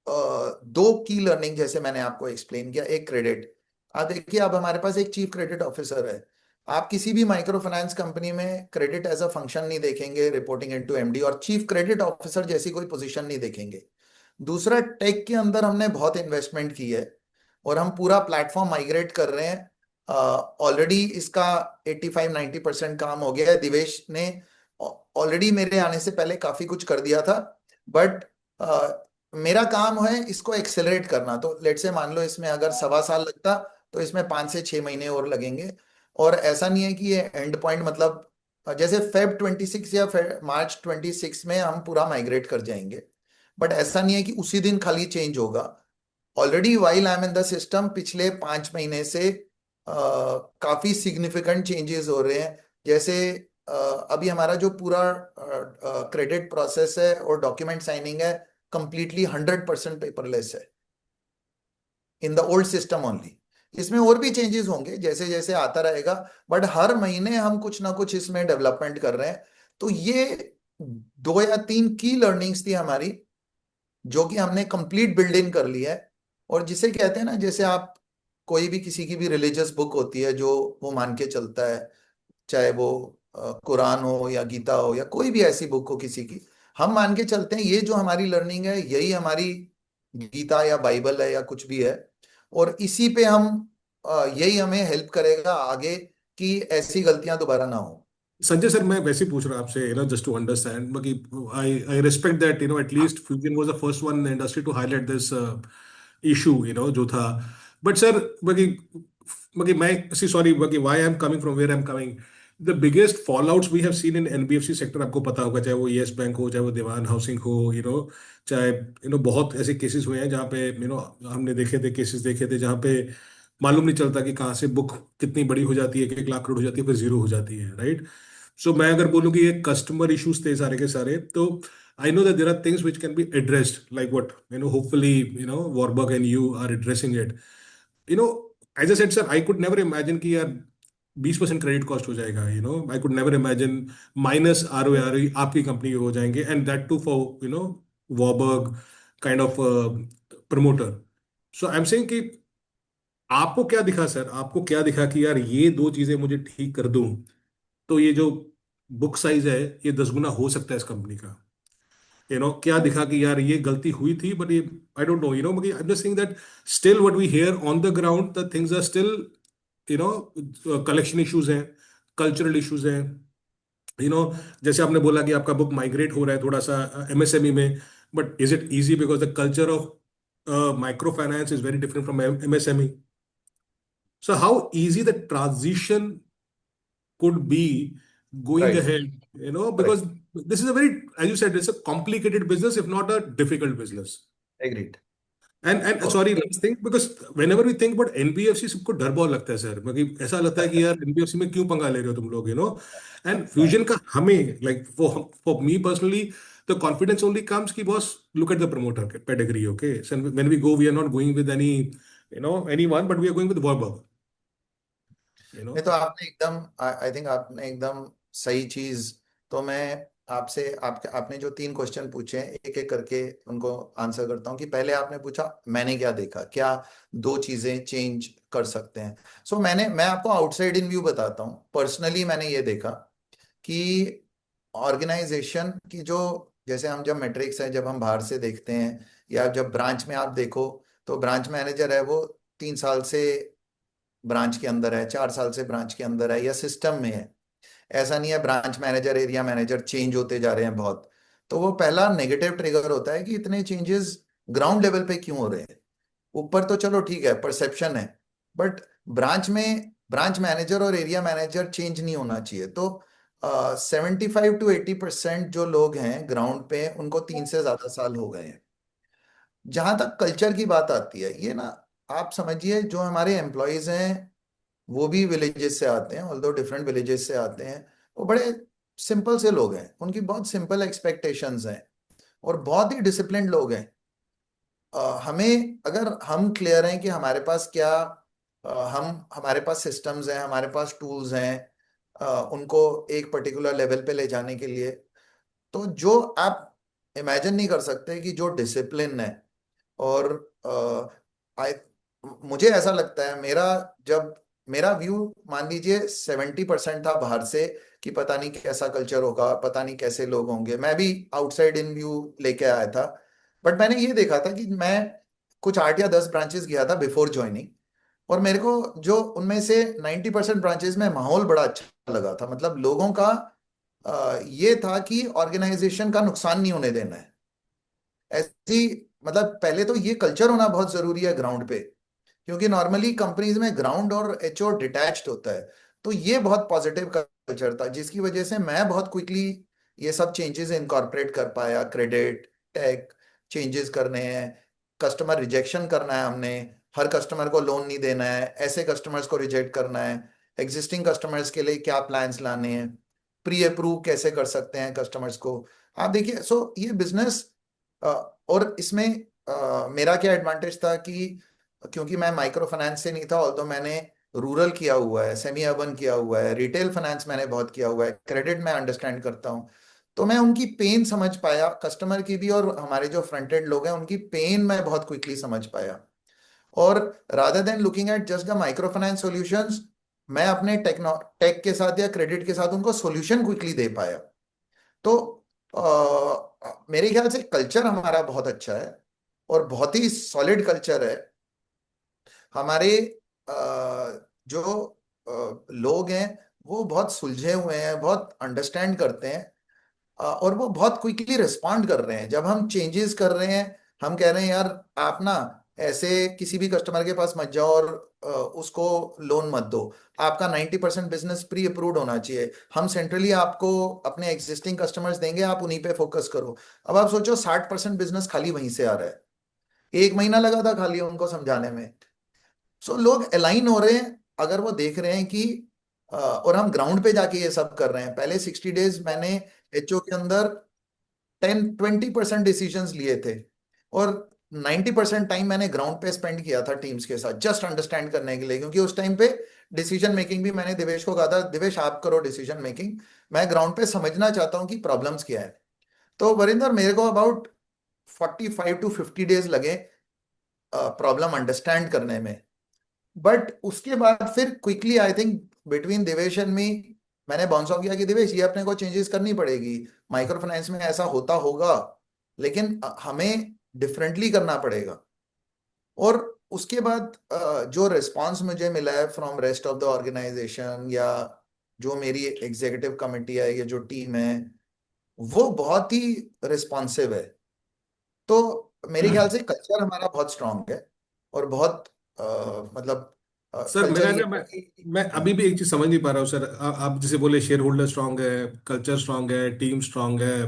दो की लर्निंग जैसे मैंने आपको एक्सप्लेन किया, एक क्रेडिट, आप देखिए अब हमारे पास एक चीफ क्रेडिट ऑफिसर है। आप किसी भी माइक्रो फाइनेंस कंपनी में क्रेडिट एज अ फंक्शन नहीं देखेंगे रिपोर्टिंग इनटू एमडी, और चीफ क्रेडिट ऑफिसर जैसी कोई पोजीशन नहीं देखेंगे। दूसरा, टेक के अंदर हमने बहुत इन्वेस्टमेंट की है और हम पूरा प्लेटफॉर्म माइग्रेट कर रहे हैं। ऑलरेडी इसका 85-90% काम हो गया है। दिवेश ने ऑलरेडी मेरे आने से पहले काफी कुछ कर दिया था, बट मेरा काम है इसको एक्सेलरेट करना। तो लेट से मान लो इसमें अगर 1.25 साल लगता, तो इसमें 5 से 6 महीने और लगेंगे। और ऐसा नहीं है कि ये एंड पॉइंट मतलब जैसे फेब 26 या मार्च 26 में हम पूरा माइग्रेट कर जाएंगे, बट ऐसा नहीं है कि उसी दिन खाली चेंज होगा। Already while I am in the system पिछले 5 महीने से काफी सिग्निफिकेंट चेंजेस हो रहे हैं। जैसे अभी हमारा जो पूरा क्रेडिट प्रोसेस है और डॉक्यूमेंट साइनिंग है, कंप्लीटली 100% पेपरलेस है in the old system only. इसमें और भी चेंजेस होंगे जैसे जैसे आता रहेगा, बट हर महीने हम कुछ ना कुछ इसमें डेवलपमेंट कर रहे हैं। तो ये 2 या 3 की लर्निंग्स थी हमारी, जो कि हमने कंप्लीट बिल्ड इन कर लिया है। और जिसे कहते हैं ना, जैसे आप कोई भी किसी की भी रिलीजियस बुक होती है जो वो मान के चलता है, चाहे वो कुरान हो या गीता हो या कोई भी ऐसी बुक हो किसी की, हम मान के चलते हैं ये जो हमारी लर्निंग है यही हमारी गीता या बाइबल है या कुछ भी है। और इसी पे हम यही हमें हेल्प करेगा आगे कि ऐसी गलतियां दोबारा ना हो। संजय सर, मैं वैसे ही पूछ रहा हूँ आपसे, जस्ट टू अंडरस्टैंड, मतलब I respect that, at least Fusion was the first one in industry to highlight this issue, जो था। बट सर, मैं see sorry, why I am coming from where I am coming, the biggest fall outs we have seen in NBFC sector, आपको पता होगा, चाहे वो yes bank हो, चाहे वो देवान हाउसिंग हो, चाहे बहुत ऐसे केसेस हुए हैं जहाँ पे हमने देखे थे, केसेस देखे थे जहाँ पे मालूम नहीं चलता कि कहाँ से बुक कितनी बड़ी हो जाती है, 1 लाख करोड़ हो जाती है, फिर जीरो हो जाती है, राइट? सो मैं अगर बोलूँ कि ये कस्टमर इश्यूज थे सारे के सारे, तो I know that there are things which can be addressed, like what hopefully Warburg and you are addressing it. You know as I said sir, I could never imagine कि यार 20% credit cost हो जाएगा, I could never imagine minus ROE आपकी company हो जाएंगे, and that too for Warburg kind of promoter. So I am saying कि आपको क्या दिखा सर, आपको क्या दिखा कि यार ये दो चीजें मुझे ठीक कर दूं तो ये जो बुक साइज है ये 10 गुना हो सकता है इस कंपनी का। क्या दिखा कि यार ये गलती हुई थी, बट ये I don't know, I am just saying that still what we hear on the ground, the things are still collection issues हैं, कल्चरल इश्यूज हैं। यू नो जैसे आपने बोला कि आपका बुक माइग्रेट हो रहा है थोड़ा सा MSME में, but is it easy because the culture of micro finance is very different from MSME? So how easy the transition could be going right. ahead, because this is a very, as you said, it's a complicated business, if not a difficult business. Agreed. And sorry, last thing, because whenever we think about NBFC, सबको डर बहुत लगता है sir, मतलब ऐसा लगता है कि यार NBFC में क्यों पंगा ले रहे हो तुम लोग, एंड फ्यूजन का हमें, like for me personally, the confidence only comes कि boss, look at the promoter pedigree, okay? So when we go, we are not going with anyone, but we are going with Warburg, you नहीं know. तो आपने एकदम, I think आपने एकदम सही चीज। तो मैं आपसे आपने जो 3 क्वेश्चन पूछे हैं एक एक करके उनको आंसर करता हूँ। कि पहले आपने पूछा मैंने क्या देखा, क्या 2 चीजें चेंज कर सकते हैं। मैं आपको आउटसाइड इन व्यू बताता हूँ। पर्सनली मैंने ये देखा कि ऑर्गेनाइजेशन की जो, जैसे हम जब मैट्रिक्स है, जब हम बाहर से देखते हैं या जब ब्रांच में आप देखो, तो ब्रांच मैनेजर है वो 3 साल से ब्रांच के अंदर है, 4 साल से ब्रांच के अंदर है या सिस्टम में है। ऐसा नहीं है branch manager area manager change होते जा रहे हैं बहुत। तो वो पहला नेगेटिव ट्रिगर होता है कि इतने चेंजेस ग्राउंड लेवल पे क्यों हो रहे हैं। ऊपर तो चलो ठीक है, परसेप्शन है, बट ब्रांच में ब्रांच मैनेजर और एरिया मैनेजर चेंज नहीं होना चाहिए। तो 75 to 80% जो लोग हैं ग्राउंड पे, उनको 3 से ज्यादा साल हो गए हैं। जहां तक कल्चर की बात आती है, ये ना, आप समझिए जो हमारे एम्प्लॉयज हैं वो भी विलेजेस से आते हैं, ऑल्दो डिफरेंट विलेजेस से आते हैं। वो बड़े सिंपल से लोग हैं, उनकी बहुत सिंपल एक्सपेक्टेशंस हैं और बहुत ही डिसिप्लिन्ड लोग हैं। हमें, अगर हम क्लियर हैं कि हमारे पास क्या, हमारे पास सिस्टम्स हैं, हमारे पास टूल्स हैं, उनको एक पर्टिकुलर लेवल पे ले जाने के लिए, तो जो आप इमेजिन नहीं कर सकते कि जो डिसिप्लिन है। और आई मुझे ऐसा लगता है, जब मेरा व्यू मान लीजिए 70% था बाहर से कि पता नहीं कैसा कल्चर होगा, पता नहीं कैसे लोग होंगे, मैं भी आउटसाइड इन व्यू लेके आया था। बट मैंने ये देखा था कि मैं कुछ 8 या 10 ब्रांचेस गया था बिफोर ज्वाइनिंग, और मेरे को जो उनमें से 90% ब्रांचेस में माहौल बड़ा अच्छा लगा था। मतलब लोगों का ये था कि ऑर्गेनाइजेशन का नुकसान नहीं होने देना है। ऐसी, मतलब पहले तो ये कल्चर होना बहुत जरूरी है ग्राउंड पे, क्योंकि नॉर्मली कंपनीज में ग्राउंड और HO डिटैच्ड होता है। तो ये बहुत पॉजिटिव कल्चर था, जिसकी वजह से मैं बहुत क्विकली ये सब चेंजेस इनकॉर्पोरेट कर पाया। क्रेडिट टेक चेंजेस करने हैं, कस्टमर रिजेक्शन करना है, हमने हर कस्टमर को लोन नहीं देना है, ऐसे कस्टमर्स को रिजेक्ट करना है, एग्जिस्टिंग कस्टमर्स के लिए क्या प्लान्स लाने हैं, प्री अप्रूव कैसे कर सकते हैं कस्टमर्स को। आप देखिए, सो ये बिजनेस, और इसमें मेरा क्या एडवांटेज था कि क्योंकि मैं माइक्रो फाइनेंस से नहीं था, ऑल्दो मैंने रूरल किया हुआ है, सेमी अर्बन किया हुआ है, रिटेल फाइनेंस मैंने बहुत किया हुआ है, क्रेडिट मैं अंडरस्टैंड करता हूँ। तो मैं उनकी पेन समझ पाया, कस्टमर की भी, और हमारे जो फ्रंट एंड लोग हैं उनकी पेन मैं बहुत क्विकली समझ पाया। और rather than looking at just the micro finance solutions, मैं अपने टेक के साथ या क्रेडिट के साथ उनको सॉल्यूशन क्विकली दे पाया। तो मेरे ख्याल से कल्चर हमारा बहुत अच्छा है, और बहुत ही सॉलिड कल्चर है। हमारे जो लोग हैं वो बहुत सुलझे हुए हैं, बहुत अंडरस्टैंड करते हैं, और वो बहुत क्विकली रिस्पॉन्ड कर रहे हैं जब हम चेंजेस कर रहे हैं। हम कह रहे हैं यार, आप ना ऐसे किसी भी कस्टमर के पास मत जाओ और उसको लोन मत दो, आपका 90% बिजनेस प्री अप्रूव्ड होना चाहिए, हम सेंट्रली आपको अपने एग्जिस्टिंग कस्टमर्स देंगे, आप उन्हीं पे फोकस करो। अब आप सोचो 60% बिजनेस खाली वहीं से आ रहा है, 1 महीना लगा था खाली उनको समझाने में। सो लोग अलाइन हो रहे हैं, अगर वो देख रहे हैं कि और हम ग्राउंड पे जाके ये सब कर रहे हैं। पहले 60 डेज मैंने एचओ के अंदर 10-20% डिसीजंस लिए थे, और 90% टाइम मैंने ग्राउंड पे स्पेंड किया था टीम्स के साथ, जस्ट अंडरस्टैंड करने के लिए, क्योंकि उस टाइम पे डिसीजन मेकिंग भी मैंने दिवेश को कहा था, दिवेश आप करो डिसीजन मेकिंग, मैं ग्राउंड पे समझना चाहता हूँ कि प्रॉब्लम्स क्या है। तो वरिंदर, मेरे को अबाउट 45 to 50 डेज लगे प्रॉब्लम अंडरस्टैंड करने में। बट उसके बाद फिर quickly, I think between Divesh and me, मैंने बाउंस ऑफ किया कि दिवेश, ये अपने को चेंजेस करनी पड़ेगी, माइक्रो फाइनेंस में ऐसा होता होगा, लेकिन हमें डिफरेंटली करना पड़ेगा। और उसके बाद जो रिस्पांस मुझे मिला है from rest of the organisation, या जो मेरी एग्जीक्यूटिव कमेटी है, ये जो टीम है, वो बहुत ही रिस्पॉन्सिव है। तो मेरे ख्याल से कल्चर हमारा बहुत स्ट्रांग है, और बहुत मतलब सर कल्चर मेरा ये ना है कि मैं अभी भी एक चीज समझ नहीं पा रहा हूँ सर। आप जैसे बोले शेयर होल्डर स्ट्रांग है, कल्चर स्ट्रांग है, टीम स्ट्रांग है,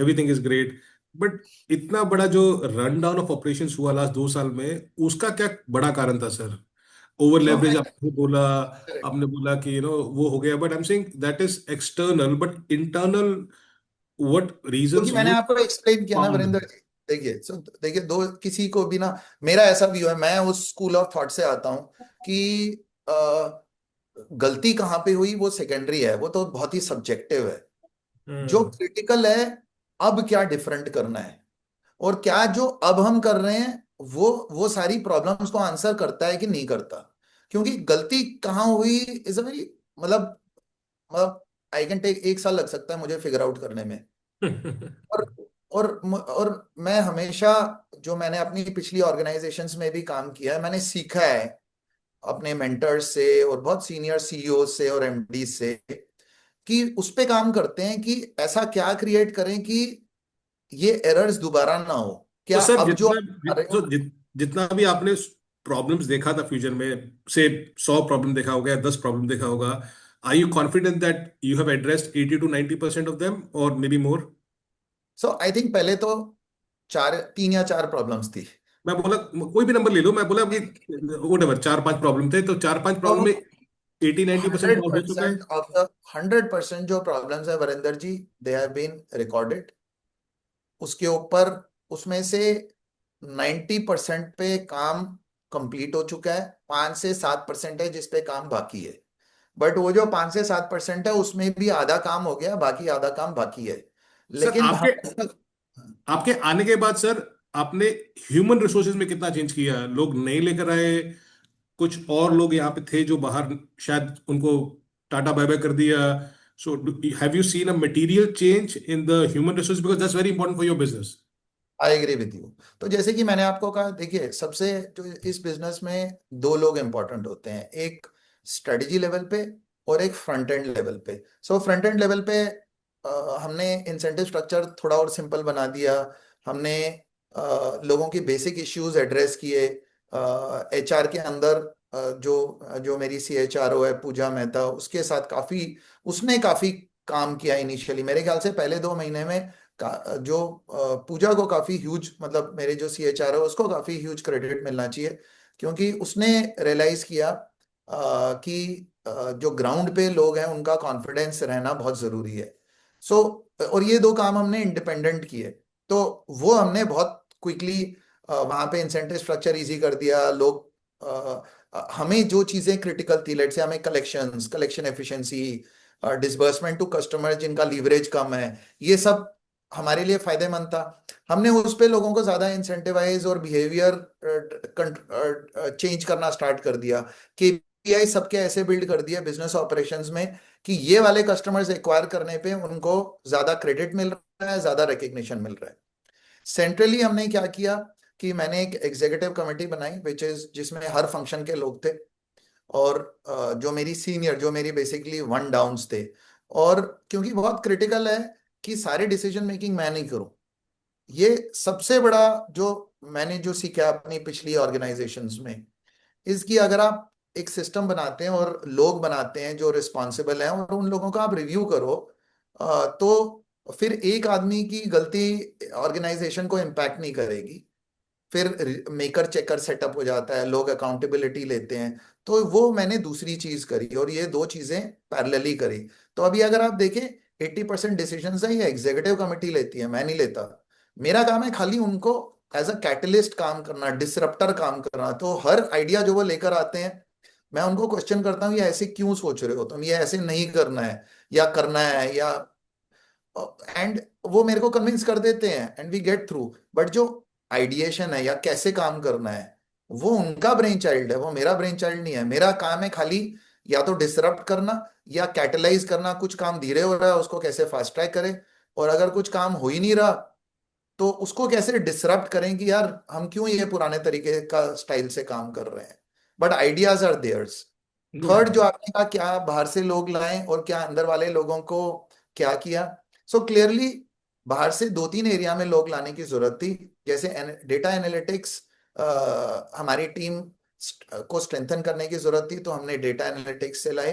एवरीथिंग इज ग्रेट, बट इतना बड़ा जो रन डाउन ऑफ ऑपरेशंस हुआ लास्ट 2 साल में, उसका क्या बड़ा कारण था सर? ओवर सो लेवरेज आई, आपने बोला कि वो हो गया, but I am saying that is external, but internal what क्योंकि रीजंस मैंने यू आपको एक्सप्लेन किया ना फाउंड? वरिंदर जी, देखिए, सो देखिए, दो किसी को भी ना, मेरा ऐसा व्यू है, मैं उस स्कूल ऑफ थॉट से आता हूँ कि गलती कहाँ पे हुई वो सेकेंडरी है, वो तो बहुत ही सब्जेक्टिव है। जो हम्म। क्रिटिकल है, अब क्या डिफरेंट करना है, और क्या जो अब हम कर रहे हैं वो सारी प्रॉब्लम्स को आंसर करता है कि नहीं करता। क्योंकि गलती कहाँ हुई इज अ वेरी, मतलब मतलब आई कैन टेक 1 साल लग सकता है मुझे फिगर आउट करने में। और और मैं हमेशा, जो मैंने अपनी पिछली ऑर्गेनाइजेशंस में भी काम किया है, मैंने सीखा है अपने मेंटर्स से और बहुत सीनियर सीईओ से और एमडी से, कि उस पे काम करते हैं कि ऐसा क्या क्रिएट करें कि ये एरर्स दोबारा ना हो। तो क्या सर अब जो जितना आप कर रहे तो हो। जितना भी आपने प्रॉब्लम्स देखा था फ्यूचर में, से 100 प्रॉब्लम देखा होगा या 10 प्रॉब्लम देखा होगा, are you confident that you have addressed 80 to 90% of them और may be more? So I think पहले तो 3 या 4 प्रॉब्लम्स थी। मैं बोला कोई भी नंबर ले लो, मैं बोला कि वोट 4-5 प्रॉब्लम थे, तो 4-5 प्रॉब्लम तो में 80-90% हंड्रेड सॉल्व हो चुका है। परसेंट ऑफ द 100% जो प्रॉब्लम्स है वरिंदर जी, दे हैव बीन रिकॉर्डेड। उसके ऊपर, उसमें से 90% पे काम कंप्लीट हो चुका है, 5 से 7% है जिस पे काम बाकी है। बट वो जो 5 से 7% है उसमें भी आधा काम हो गया, बाकी आधा काम बाकी है। सर लेकिन आपके आपके आने के बाद सर, आपने ह्यूमन रिसोर्सेज में कितना चेंज किया? लोग नए लेकर आए, कुछ और लोग यहाँ पे थे जो बाहर, शायद उनको टाटा बाय बाय कर दिया? So have you seen a material change in the human resource, because that's very important for your business. I agree with you. तो जैसे कि मैंने आपको कहा, देखिए, सबसे जो इस बिजनेस में दो लोग इंपॉर्टेंट होते हैं, एक स्ट्रेटजी लेवल पे और एक फ्रंट एंड लेवल पे। सो फ्रंट एंड लेवल पे हमने इंसेंटिव स्ट्रक्चर थोड़ा और सिंपल बना दिया। हमने लोगों की बेसिक इश्यूज एड्रेस किए, एचआर के अंदर जो जो मेरी CHRO है पूजा मेहता, उसके साथ उसने काफी काम किया इनिशियली। मेरे ख्याल से पहले 2 महीने में पूजा को काफी ह्यूज, मतलब मेरे जो CHRO है उसको काफी ह्यूज क्रेडिट मिलना चाहिए, क्योंकि उसने रियलाइज किया कि जो ग्राउंड पे लोग हैं उनका कॉन्फिडेंस रहना बहुत जरूरी है। सो और ये 2 काम हमने इंडिपेंडेंट किए, तो वो हमने बहुत क्विकली वहां पे इंसेंटिव स्ट्रक्चर इजी कर दिया। लोग हमें जो चीजें क्रिटिकल थी, लेट से हमें collection efficiency, disbursement to customer जिनका लीवरेज कम है, ये सब हमारे लिए फायदेमंद था। हमने उस पे लोगों को ज्यादा इंसेंटिवाइज और बिहेवियर चेंज करना स्टार्ट कर दिया। KPI सबके ऐसे बिल्ड कर दिया बिजनेस ऑपरेशंस में कि ये वाले कस्टमर्स एक्वायर करने पे उनको ज्यादा क्रेडिट मिल रहा है, ज्यादा रिकग्निशन मिल रहा है। सेंट्रली हमने क्या किया कि मैंने एक एग्जीक्यूटिव कमेटी बनाई जिसमें हर फंक्शन के लोग थे, और जो मेरी बेसिकली वन डाउन्स थे। और क्योंकि बहुत क्रिटिकल है कि सारे डिसीजन मेकिंग मैं नहीं करूं, ये सबसे बड़ा जो मैंने जो सीखा अपनी पिछली ऑर्गेनाइजेशंस में, इसकी अगर आप एक सिस्टम बनाते हैं और लोग बनाते हैं जो रिस्पॉन्सिबल हैं और उन लोगों का आप रिव्यू करो, तो फिर एक आदमी की गलती ऑर्गेनाइजेशन को इम्पैक्ट नहीं करेगी। फिर मेकर चेकर सेटअप हो जाता है, लोग अकाउंटेबिलिटी लेते हैं। तो वो मैंने दूसरी चीज करी और ये 2 चीजें पैरेलली करी। तो अभी अगर आप देखें, 80% डिसीजन है ये एग्जीक्यूटिव कमेटी लेती है, मैं नहीं लेता। मेरा काम है खाली उनको एज अ कैटलिस्ट काम करना, डिसरप्टर काम करना। तो हर आइडिया जो वो लेकर आते हैं, मैं उनको क्वेश्चन करता हूँ, ये ऐसे क्यों सोच रहे हो तुम, ये ऐसे नहीं करना है या करना है, या एंड वो मेरे को कन्विंस कर देते हैं and we get through. But जो आइडिएशन है या कैसे काम करना है, वो उनका ब्रेन चाइल्ड है, वो मेरा ब्रेन चाइल्ड नहीं है। मेरा काम है खाली या तो डिसरप्ट करना या कैटलाइज करना। कुछ काम धीरे हो रहा है उसको कैसे फास्ट ट्रैक करें, और अगर कुछ काम हो ही नहीं रहा तो उसको कैसे डिसरप्ट करें कि यार हम क्यों ये पुराने तरीके का स्टाइल से काम कर रहे हैं। But ideas are theirs. Third जो गुड। आपने कहा, क्या बाहर से लोग लाएं और क्या अंदर वाले लोगों को क्या किया। सो क्लियरली बाहर से 2-3 एरिया में लोग लाने की जरूरत थी। जैसे डेटा एनालिटिक्स, हमारी टीम को स्ट्रेंथन करने की जरूरत थी, तो हमने डेटा एनालिटिक्स से लाए।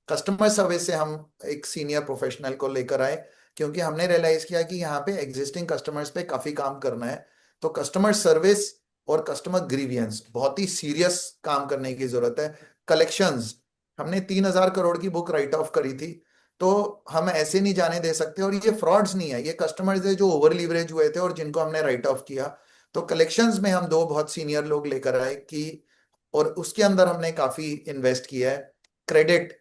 कस्टमर सर्विस से हम एक सीनियर प्रोफेशनल को लेकर आए, क्योंकि हमने रियलाइज किया कि यहाँ पे एग्जिस्टिंग कस्टमर्स पे काफी काम करना है। तो कस्टमर सर्विस और कस्टमर ग्रीवियंस बहुत ही सीरियस काम करने की जरूरत है। कलेक्शंस, हमने 3,000 करोड़ की बुक राइट ऑफ करी थी, तो हम ऐसे नहीं जाने दे सकते। और ये फ्रॉड्स नहीं है, ये कस्टमर्स है जो ओवर लीवरेज हुए थे और जिनको हमने राइट ऑफ किया। तो कलेक्शंस में हम 2 बहुत सीनियर लोग लेकर आए कि, और उसके अंदर हमने काफी इन्वेस्ट किया है। क्रेडिट,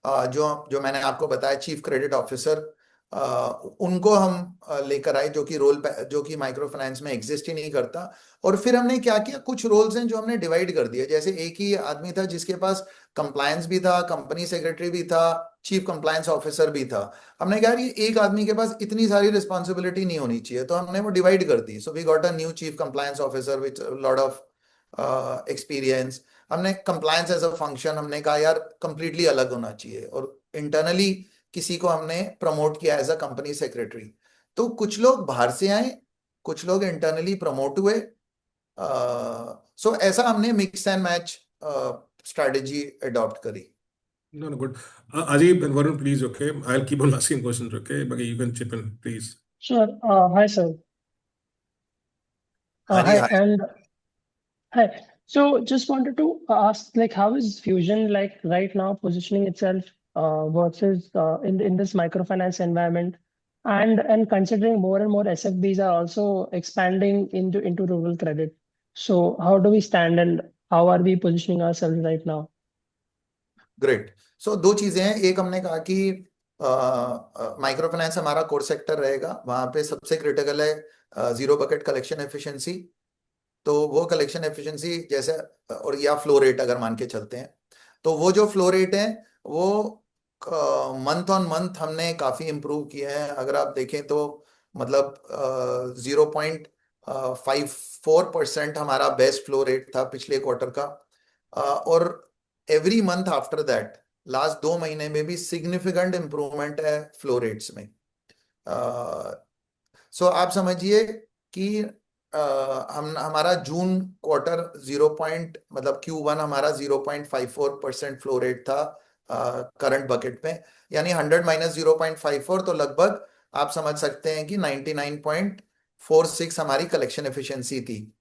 जो जो मैंने आपको बताया चीफ क्रेडिट ऑफिसर, उनको हम लेकर आए, जो कि माइक्रो फाइनेंस में एग्जिस्ट ही नहीं करता। और फिर हमने क्या किया, कुछ रोल्स हैं जो हमने डिवाइड कर दिए। जैसे एक ही आदमी था जिसके पास कंप्लायंस भी था, कंपनी सेक्रेटरी भी था, चीफ कंप्लायंस ऑफिसर भी था। हमने कहा कि एक आदमी के पास इतनी सारी रिस्पॉन्सिबिलिटी नहीं होनी चाहिए, तो हमने वो डिवाइड कर दी। So we got a new chief compliance officer with lot of experience. हमने कंप्लायंस एज अ फंक्शन हमने कहा यार कंप्लीटली अलग होना चाहिए, और इंटरनली किसी को हमने प्रमोट किया एज अ कंपनी सेक्रेटरी। तो कुछ लोग बाहर से आए, कुछ लोग इंटरनली प्रमोट हुए। सो ऐसा हमने mix and match strategy adopt करी। No, no, good. Ajib and Varun, please, okay. I'll keep on asking questions, okay? But you can chip in, please. Sure. Hi, sir. हाँ जी, Hi, हाँ। and hi. So, just wanted to ask, like, how is Fusion like right now positioning itself versus in this microfinance environment, and considering more and more SFBs are also expanding into rural credit. So, how do we stand and how are we positioning ourselves right now? Great. So 2 चीजें हैं। एक, हमने कहा कि micro finance हमारा core sector रहेगा, वहां पे सबसे क्रिटिकल है जीरो बकेट कलेक्शन एफिशिएंसी। तो वो कलेक्शन एफिशिएंसी जैसे, और या फ्लो रेट अगर मान के चलते हैं, तो वो जो फ्लो रेट है वो मंथ ऑन मंथ हमने काफी इम्प्रूव किया है। अगर आप देखें तो मतलब 0.54% हमारा बेस्ट फ्लो रेट था पिछले क्वार्टर का। और every month after that, last 2 महीने में भी सिग्निफिकेंट इंप्रूवमेंट है फ्लो रेट्स में। सो आप समझिए कि हमारा जून क्वार्टर 0 पॉइंट मतलब Q1 हमारा 0.54% फ्लो रेट था करंट बकेट में, यानी 100 माइनस 0.54, तो लगभग आप समझ सकते हैं कि 99.46 हमारी कलेक्शन एफिशिएंसी थी।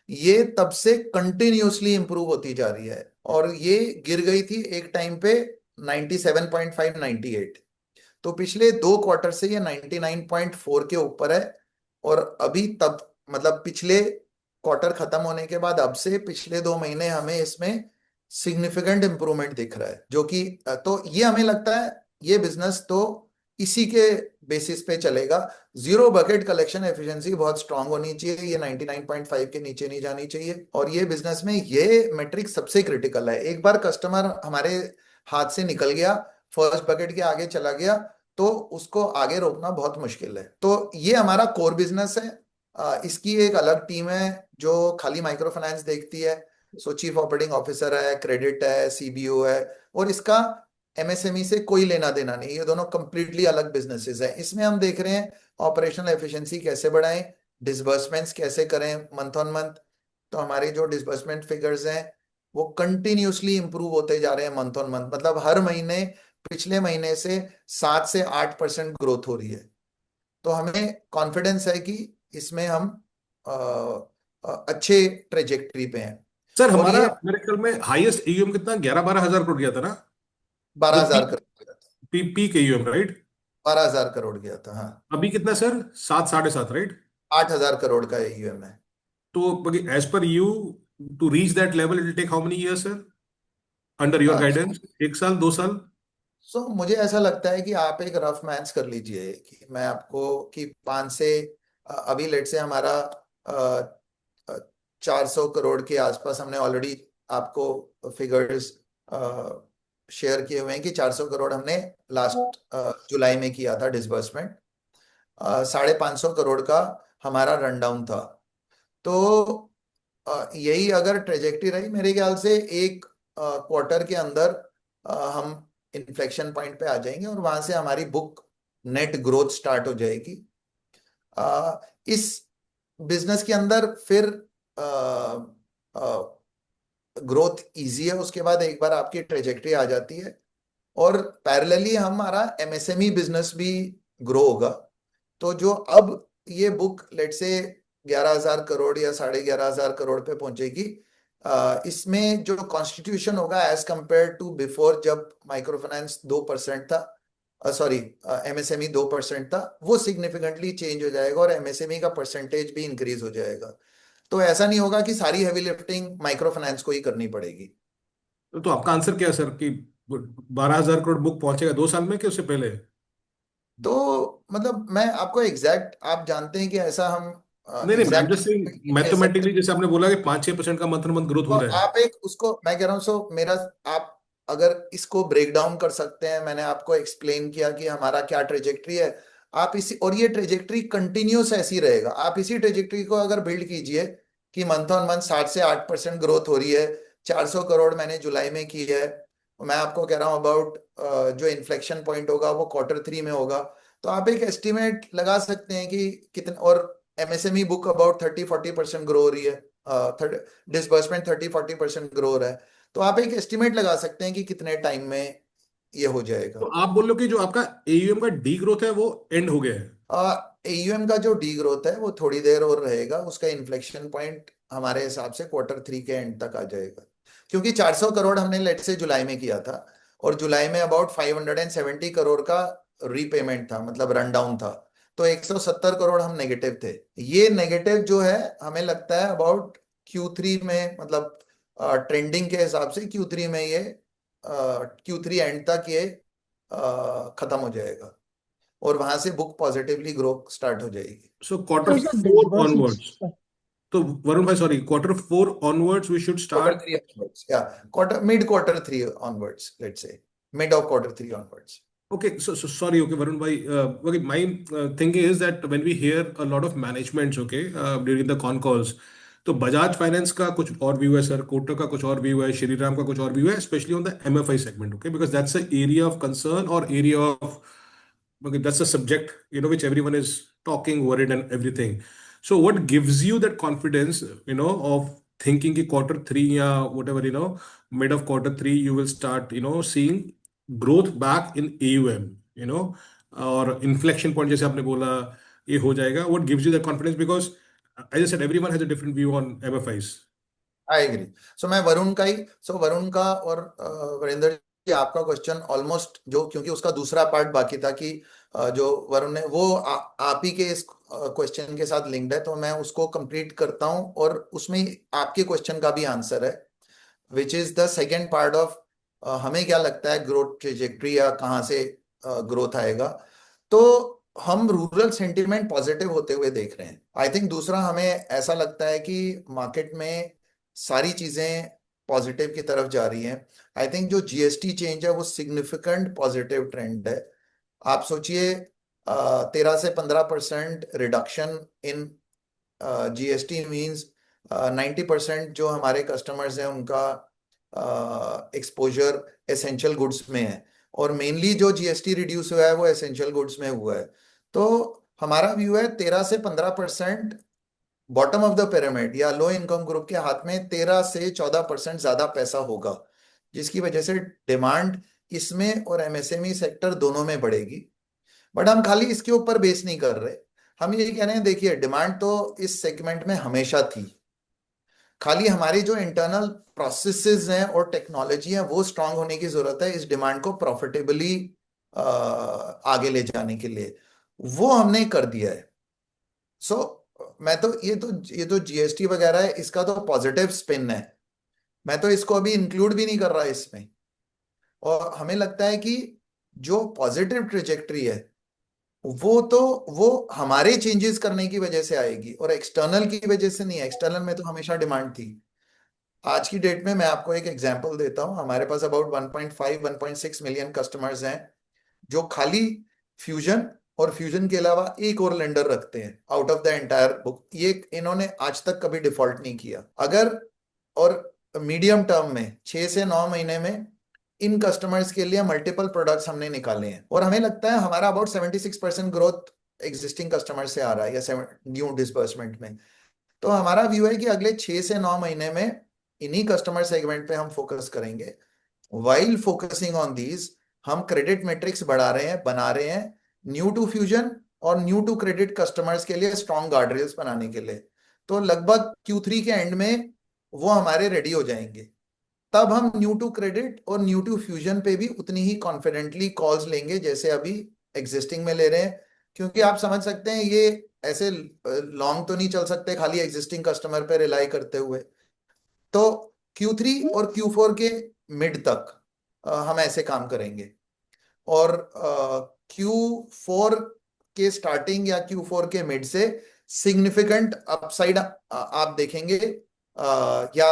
ये तब से कंटिन्यूअसली इंप्रूव होती जा रही है और ये गिर गई थी एक टाइम पे 97.5 98। तो पिछले 2 क्वार्टर से ये 99.4 के ऊपर है। और अभी तब मतलब पिछले क्वार्टर खत्म होने के बाद अब से पिछले 2 महीने हमें इसमें सिग्निफिकेंट इंप्रूवमेंट दिख रहा है, जो कि तो ये हमें लगता है ये बिजनेस तो इसी के बेसिस पे चलेगा। जीरो बकेट कलेक्शन एफिशिएंसी बहुत स्ट्रांग होनी चाहिए, ये 99.5 के नीचे नहीं जानी चाहिए। और ये बिजनेस में ये मेट्रिक सबसे क्रिटिकल है। एक बार कस्टमर हमारे हाथ से निकल गया, फर्स्ट बकेट के आगे चला गया, तो उसको आगे रोकना बहुत मुश्किल है। तो ये हमारा कोर बिजनेस है। इसकी एक अलग टीम है जो खाली माइक्रो फाइनेंस देखती है। सो चीफ ऑपरेटिंग ऑफिसर है, क्रेडिट है, सीबीओ है, और इसका एमएसएमई से कोई लेना देना नहीं। ये दोनों कंप्लीटली अलग बिजनेसेस हैं। इसमें हम देख रहे हैं ऑपरेशनल एफिशिएंसी कैसे बढ़ाएं, डिसबर्समेंट्स कैसे करें मंथ ऑन मंथ। तो हमारे जो डिसबर्समेंट फिगर्स हैं वो कंटिन्यूसली इंप्रूव होते जा रहे हैं मंथ ऑन मंथ, मतलब हर महीने पिछले महीने से 7 से 8% ग्रोथ हो रही है। तो हमें कॉन्फिडेंस है कि इसमें हम अच्छे ट्रेजेक्टरी पे हैं। सर और हमारा ये मेरे ख्याल में हाईएस्ट एयूएम कितना 11-12 हजार करोड़ गया था ना? बारह जो हजार करोड़ गया था। Peak AUM, right? 12,000 करोड़ गया था, हाँ। अभी कितना सर? 7 साढ़े 7, राइट? 8,000 करोड़ का एयूएम है। तो as per you, to reach that level it will take how many years sir, under your guidance? 1 साल 2 साल? सो मुझे ऐसा लगता है कि आप एक रफ मैथ्स कर लीजिए कि मैं आपको कि 5 से अभी लेट से हमारा 400 करोड़ के आसपास हमने ऑलरेडी आपको फिगर्स शेयर किए हुए हैं कि 400 करोड़ हमने लास्ट जुलाई में किया था डिसबर्समेंट। 550 करोड़ का हमारा रन डाउन था। तो यही अगर ट्रेजेक्टरी रही मेरे ख्याल से एक क्वार्टर के अंदर हम इन्फ्लेक्शन पॉइंट पे आ जाएंगे और वहां से हमारी बुक नेट ग्रोथ स्टार्ट हो जाएगी। इस बिजनेस के अंदर फिर ग्रोथ इजी है उसके बाद, एक बार आपकी ट्रेजेक्टरी आ जाती है। और पैरेलली हमारा एमएसएमई बिजनेस भी ग्रो होगा। तो जो अब ये बुक लेट से 11,000 करोड़ या 11,500 करोड़ पे पहुंचेगी, इसमें जो कॉन्स्टिट्यूशन होगा एज कंपेयर टू बिफोर, जब माइक्रो फाइनेंस 2% था, सॉरी एमएसएमई 2% था, वो सिग्निफिकेंटली चेंज हो जाएगा और एमएसएमई का परसेंटेज भी इंक्रीज हो जाएगा। तो ऐसा नहीं होगा कि सारी हैवी लिफ्टिंग माइक्रो फाइनेंस को ही करनी पड़ेगी। तो आपका आंसर क्या है सर कि 12,000 करोड़ बुक पहुंचेगा 2 साल में कि उससे पहले? तो मतलब मैं आपको एग्जैक्ट, आप जानते हैं कि ऐसा हम नहीं नहीं, I am exact just saying कह सकते। मैथमेटिकली, जैसे आपने बोला कि 5-6% का मंथ मंथ ग्रोथ तो हो रहा है। आप एक उसको मैं कह रहा हूँ, सो मेरा आप अगर इसको ब्रेक डाउन कर सकते हैं, मैंने आपको एक्सप्लेन किया कि हमारा क्या ट्रेजेक्टरी है। आप इसी, और ये ट्रेजेक्टरी कंटिन्यूस ऐसी रहेगा, आप इसी ट्रेजेक्टरी को अगर बिल्ड कीजिए कि मंथ ऑन मंथ 7 से 8% ग्रोथ हो रही है। 400 करोड़ मैंने जुलाई में की है। मैं आपको कह रहा हूँ अबाउट जो इन्फ्लेक्शन पॉइंट होगा वो क्वार्टर 3 में होगा। तो आप एक एस्टिमेट लगा सकते हैं कि कितने, और एमएसएमई बुक अबाउट 30-40% ग्रो हो रही है, डिसबर्समेंट 30-40% ग्रो हो रहा है। तो आप एक एस्टिमेट लगा सकते हैं कि कितने टाइम में ये हो तो जाएगा। आप बोल रहे हो कि जो आपका एयूएम का डी ग्रोथ है वो एंड हो गया है? एयूएम का जो डी ग्रोथ है वो थोड़ी देर और रहेगा, उसका इन्फ्लेक्शन पॉइंट हमारे हिसाब से क्वार्टर 3 के एंड तक आ जाएगा। क्योंकि 400 करोड़ हमने लेट से जुलाई में किया था, और जुलाई में अबाउट 570 करोड़ का रीपेमेंट था, मतलब रन डाउन था। तो 170 करोड़ हम नेगेटिव थे। ये नेगेटिव जो है हमें लगता है अबाउट Q3 में, मतलब ट्रेंडिंग के हिसाब से Q3 में ये Q3 एंड तक ये खत्म हो जाएगा और वहां से बुक पॉजिटिवली ग्रो स्टार्ट हो जाएगी। So quarter So the 4 disbursements. Onwards, तो वरुण भाई sorry, Q4 onwards we should quarter start. 3 onwards, yeah, mid quarter 3 onwards, let's say mid of quarter 3 onwards. Okay, so sorry, okay, Varun bhai. Okay, my thing is that when we hear a lot of managements, okay, during the con calls, तो Bajaj finance का कुछ और view है sir, Kotak का कुछ और view है, श्रीराम का कुछ और व्यू है, specially on the MFI segment, okay, because that's a area of concern और area of, okay, that's a subject, you know, which everyone is talking, worried and everything. So what gives you that confidence, of thinking कि quarter three या whatever, mid of quarter three you will start, seeing growth back in AUM, और inflection point जैसे आपने बोला ये हो जाएगा. What gives you that confidence? Because as I said, everyone has a different view on MFIs. I agree. So मैं वरुण का और वरिंदर जी आपका क्वेश्चन ऑलमोस्ट जो, क्योंकि उसका दूसरा पार्ट बाकी था कि जो वरुण ने वो आप ही के इस क्वेश्चन के साथ लिंक्ड है, तो मैं उसको कंप्लीट करता हूं और उसमें आपके क्वेश्चन का भी आंसर है, which is the second part of हमें क्या लगता है ग्रोथ ट्रेजेक्ट्री या कहाँ से ग्रोथ आएगा. तो हम रूरल सेंटिमेंट पॉजिटिव होते हुए देख रहे हैं. आई थिंक दूसरा हमें ऐसा लगता है कि मार्केट में सारी चीजें पॉजिटिव की तरफ जा रही हैं. आई थिंक जो जीएसटी चेंज है वो सिग्निफिकेंट पॉजिटिव ट्रेंड है. आप सोचिए 13 से 15% रिडक्शन इन जीएसटी मीन्स 90% जो हमारे कस्टमर्स हैं उनका एक्सपोजर एसेंशियल गुड्स में है, और मेनली जो जीएसटी रिड्यूस हुआ है वो एसेंशियल गुड्स में हुआ है. तो हमारा व्यू है 13 से 15% बॉटम ऑफ द पिरामिड या लो इनकम ग्रुप के हाथ में 13 से 14% ज्यादा पैसा होगा, जिसकी वजह से डिमांड इसमें और एमएसएमई सेक्टर दोनों में बढ़ेगी. बट हम खाली इसके ऊपर बेस नहीं कर रहे. हम ये कह रहे हैं देखिए डिमांड तो इस सेगमेंट में हमेशा थी, खाली हमारी जो इंटरनल प्रोसेसेस हैं और टेक्नोलॉजी है वो स्ट्रांग होने की जरूरत है इस डिमांड को प्रॉफिटेबली आगे ले जाने के लिए. वो हमने कर दिया है. सो मैं तो ये तो जीएसटी वगैरह है, इसका तो पॉजिटिव स्पिन है. मैं तो इसको अभी इंक्लूड भी नहीं कर रहा इसमें. और हमें लगता है कि जो पॉजिटिव ट्रेजेक्ट्री है वो हमारे चेंजेस करने की वजह से आएगी और एक्सटर्नल की वजह से नहीं है. एक्सटर्नल में तो हमेशा डिमांड थी. आज की डेट में मैं आपको एक एग्जांपल देता हूं. हमारे पास अबाउट 1.5-1.6 मिलियन कस्टमर्स हैं जो खाली फ्यूजन और फ्यूजन के अलावा एक और लेंडर रखते हैं out of the entire book. ये इन्होंने आज तक कभी डिफॉल्ट नहीं किया. अगर और मीडियम टर्म में 6 से 9 महीने में इन कस्टमर्स के लिए मल्टीपल प्रोडक्ट्स हमने निकाले हैं, और हमें लगता है हमारा अबाउट 76% ग्रोथ एग्जिस्टिंग कस्टमर से आ रहा है या न्यू डिसबर्समेंट में. तो हमारा व्यू है कि अगले 6 से 9 महीने में इन्हीं कस्टमर सेगमेंट पे हम फोकस करेंगे. वाइल फोकसिंग ऑन दीज हम क्रेडिट मेट्रिक्स बढ़ा रहे हैं, बना रहे हैं न्यू टू फ्यूजन और न्यू टू क्रेडिट कस्टमर्स के लिए स्ट्रॉन्ग गार्डरेल्स बनाने के लिए. तो लगभग Q3 के एंड में वो हमारे रेडी हो जाएंगे. तब हम न्यू टू क्रेडिट और न्यू टू फ्यूजन पे भी उतनी ही कॉन्फिडेंटली कॉल्स लेंगे जैसे अभी एग्जिस्टिंग में ले रहे हैं, क्योंकि आप समझ सकते हैं ये ऐसे लॉन्ग तो नहीं चल सकते खाली एग्जिस्टिंग कस्टमर पे रिलाई करते हुए. तो Q3 और Q4 के मिड तक हम ऐसे काम करेंगे, और Q4 के स्टार्टिंग या Q4 के मिड से सिग्निफिकेंट अपसाइड आप देखेंगे, या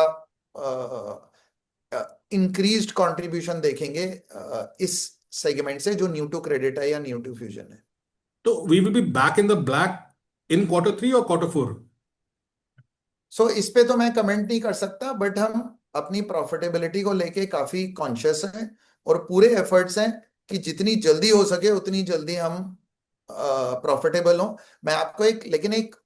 इंक्रीज्ड कंट्रीब्यूशन देखेंगे इस सेगमेंट से जो न्यू टू क्रेडिट है या न्यू टू फ्यूजन है. तो we will be back in the black in quarter three or quarter four? सो इस पे तो मैं कमेंट नहीं कर सकता, बट हम अपनी प्रॉफिटेबिलिटी को लेके काफी कॉन्शियस हैं और पूरे एफर्ट्स हैं कि जितनी जल्दी हो सके उतनी जल्दी हम प्रॉफिटेबल हों. मैं आपको एक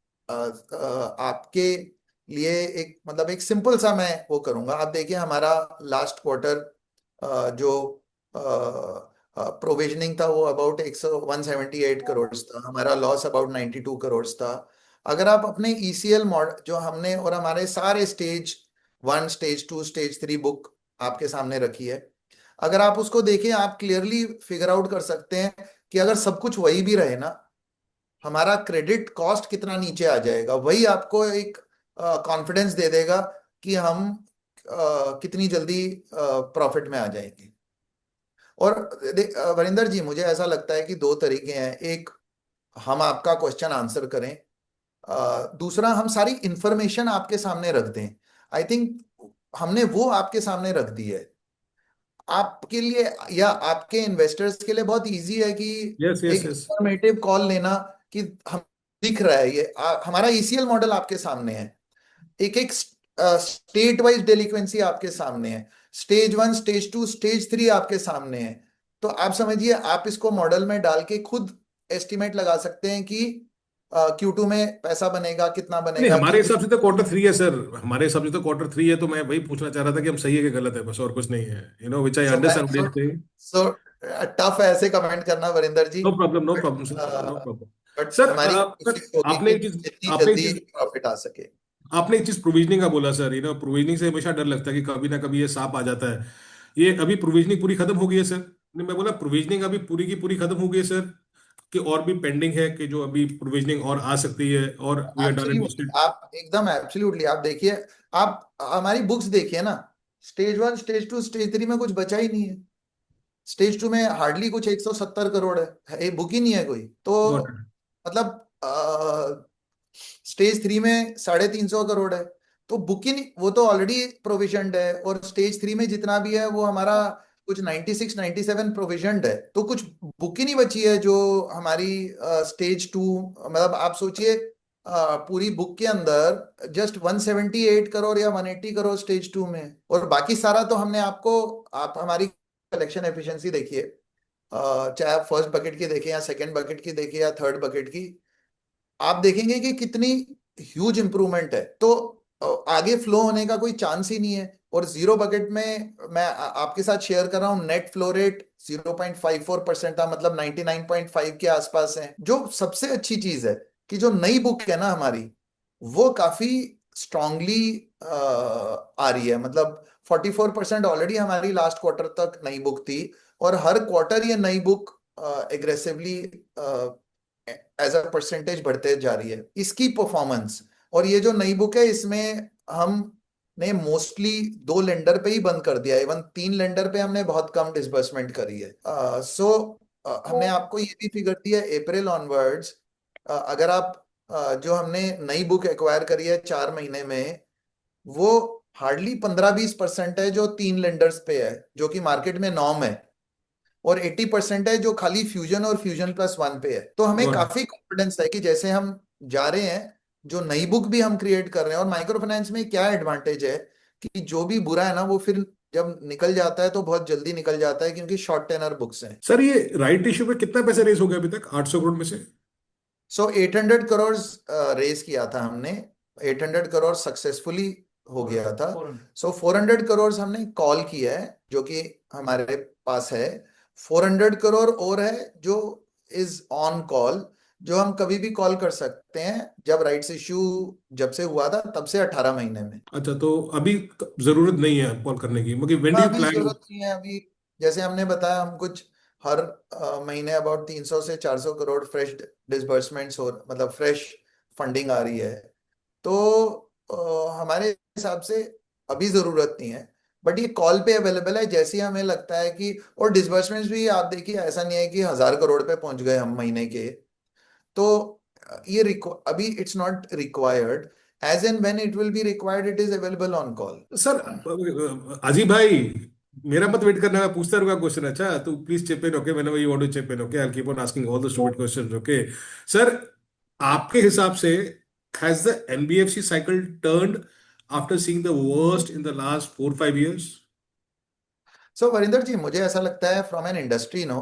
आपके लिए एक मतलब एक सिंपल सा मैं वो करूंगा. आप देखिए हमारा लास्ट क्वार्टर जो प्रोविजनिंग था वो अबाउट 178 करोड़ था. हमारा लॉस अबाउट 92 करोड़ था. अगर आप अपने ईसीएल मॉडल जो हमने और हमारे सारे स्टेज 1 स्टेज 2 स्टेज 3 बुक आपके सामने रखी है, अगर आप उसको देखें आप क्लियरली फिगर आउट कर सकते हैं कि अगर सब कुछ वही भी रहे ना, हमारा क्रेडिट कॉस्ट कितना नीचे आ जाएगा. वही आपको एक कॉन्फिडेंस दे देगा कि हम कितनी जल्दी प्रॉफिट में आ जाएंगे. और वरिंदर जी मुझे ऐसा लगता है कि दो तरीके हैं. एक, हम आपका क्वेश्चन आंसर करें. दूसरा, हम सारी इंफॉर्मेशन आपके सामने रख दें. आई थिंक हमने वो आपके सामने रख दी है. आपके लिए या आपके इन्वेस्टर्स के लिए बहुत इजी है कि Yes, एक yes, yes. इंफॉर्मेटिव कॉल लेना कि हम दिख रहा है ये हमारा ईसीएल मॉडल आपके सामने है. एक एक स्टेट वाइज डेलिक्वेंसी आपके सामने है. स्टेज 1 स्टेज 2 स्टेज 3 आपके सामने है. तो आप समझिए आप इसको मॉडल में डाल के खुद एस्टिमेट लगा सकते हैं कि Q2 में पैसा बनेगा, कितना नहीं, बनेगा, हमारे कितनी। हिसाब से तो क्वार्टर 3 है सर। हमारे हिसाब से तो क्वार्टर 3 है, तो मैं वही पूछना चाह रहा था कि हम सही है कि गलत है, बस और कुछ नहीं है। विच आई सो मैं understand what you. So tough है ऐसे कमेंट करना Varinder ji. No problem, no but problem sir, no problem. But sir, हमारी सर कोशिश होगी आपने कि एक चीज जितनी आपने एक जल्दी चीज प्रॉफिट आ सके। आपने एक चीज प्रोविजनिंग का बोला सर। प्रोविजनिंग से हमेशा डर लगता है कि कभी ना कभी ये सांप आ जाता है। ये अभी प्रोविजनिंग पूरी खत्म हो गई है सर? नहीं, मैं बोला प्रोविजनिंग अभी पूरी की पूरी खत्म हो गई है सर, कि और भी पेंडिंग है, कि जो अभी प्रोविजनिंग और आ सकती है, और we are done and absolutely, dusted? आप एकदम एब्सोल्युटली आप देखिए, आप हमारी बुक्स देखिए ना, स्टेज 1 स्टेज 2 स्टेज 3 में कुछ बचा ही नहीं है। स्टेज 2 में हार्डली कुछ 170 करोड़ है, ये बुक ही नहीं है कोई तो। Got it. मतलब स्टेज 3 में 350 करोड़ है, तो बुक ही नहीं, वो तो ऑलरेडी प्रोविजनड है। और स्टेज 3 में जितना भी है वो हमारा कुछ 96 97 प्रोविजनड है, तो कुछ बुक ही नहीं बची है जो हमारी स्टेज 2। मतलब आप सोचिए, पूरी बुक के अंदर जस्ट 178 करोड़ या 180 करोड़ स्टेज 2 में, और बाकी सारा तो हमने आपको, आप हमारी कलेक्शन एफिशिएंसी देखिए, चाहे आप फर्स्ट बकेट की देखें या सेकंड बकेट की देखें या थर्ड बकेट की, आप देखेंगे कि कितनी ह्यूज इंप्रूवमेंट है। तो आगे फ्लो होने का कोई चांस ही नहीं है। और जीरो बकेट में मैं आपके साथ शेयर कर रहा हूँ, नेट फ्लो रेट 0.54% था, मतलब 99.5 के आसपास है। जो सबसे अच्छी चीज है कि जो नई बुक है ना हमारी, वो काफी स्ट्रांगली आ रही है। मतलब 44% ऑलरेडी हमारी लास्ट क्वार्टर तक नई बुक थी, और हर क्वार्टर ये नई book aggressively as a percentage बढ़ते जा रही है इसकी परफॉर्मेंस। और ये जो नई बुक है इसमें हम ने मोस्टली 2 लेंडर पे ही बंद कर दिया है, इवन 3 लेंडर पे हमने बहुत कम डिसबर्समेंट करी है। सो हमने आपको ये भी फिगर दिया है अप्रैल ऑनवर्ड्स। अगर आप जो हमने नई बुक एक्वायर करी है 4 महीने में, वो हार्डली 15-20% है जो 3 लेंडर्स पे है, जो कि मार्केट में नॉर्म है। और 80% है जो खाली फ्यूजन और फ्यूजन+1 पे है। तो हमें गॉट काफी कॉन्फिडेंस है कि जैसे हम जा रहे हैं, जो नई बुक भी हम क्रिएट कर रहे हैं। और माइक्रो फाइनेंस में क्या एडवांटेज है कि जो भी बुरा है ना, वो फिर जब निकल जाता है तो बहुत जल्दी निकल जाता है, क्योंकि शॉर्ट टेनर बुक्स हैं। सर, ये राइट इश्यू पे कितना पैसा रेस हो गया अभी तक, 800 करोड़ में से? सो 800 करोड़ रेस किया था हमने। 800 करोड़ सक्सेसफुली हो गया था। सो 400 करोड़ हमने कॉल किया है, जो कि हमारे पास है। 400 करोड़ और है जो इज ऑन कॉल, जो हम कभी भी कॉल कर सकते हैं। जब राइट्स इश्यू जब से हुआ था तब से 18 महीने में। अच्छा, तो अभी जरूरत नहीं है कॉल करने की, मतलब व्हेन डू हाँ, यू अभी प्लान? जरूरत नहीं है अभी। जैसे हमने बताया, हम कुछ हर महीने अबाउट 300 से 400 करोड़ फ्रेश डिसबर्समेंट्स हो, मतलब फ्रेश फंडिंग आ रही है। तो हमारे हिसाब से अभी जरूरत नहीं है। बट ये कॉल पे अवेलेबल है, जैसे ही हमें लगता है कि। और डिसबर्समेंट्स भी आप देखिए, ऐसा नहीं है कि 1000 करोड़ पे पहुंच गए हम महीने के। तो ये अभी it's not required. As and when it will be required, it is available on call. Sir, अजीब भाई, मेरा मत वेट करना, मैं पूछता रहूंगा क्वेश्चन। अच्छा, तो please chip in, okay, whenever you want to chip in, okay, I will keep on asking all the stupid questions, okay. Sir, आपके हिसाब से has the NBFC cycle turned after seeing the worst in the last 4 5 years? So Varinder ji, मुझे ऐसा लगता है from an industry no,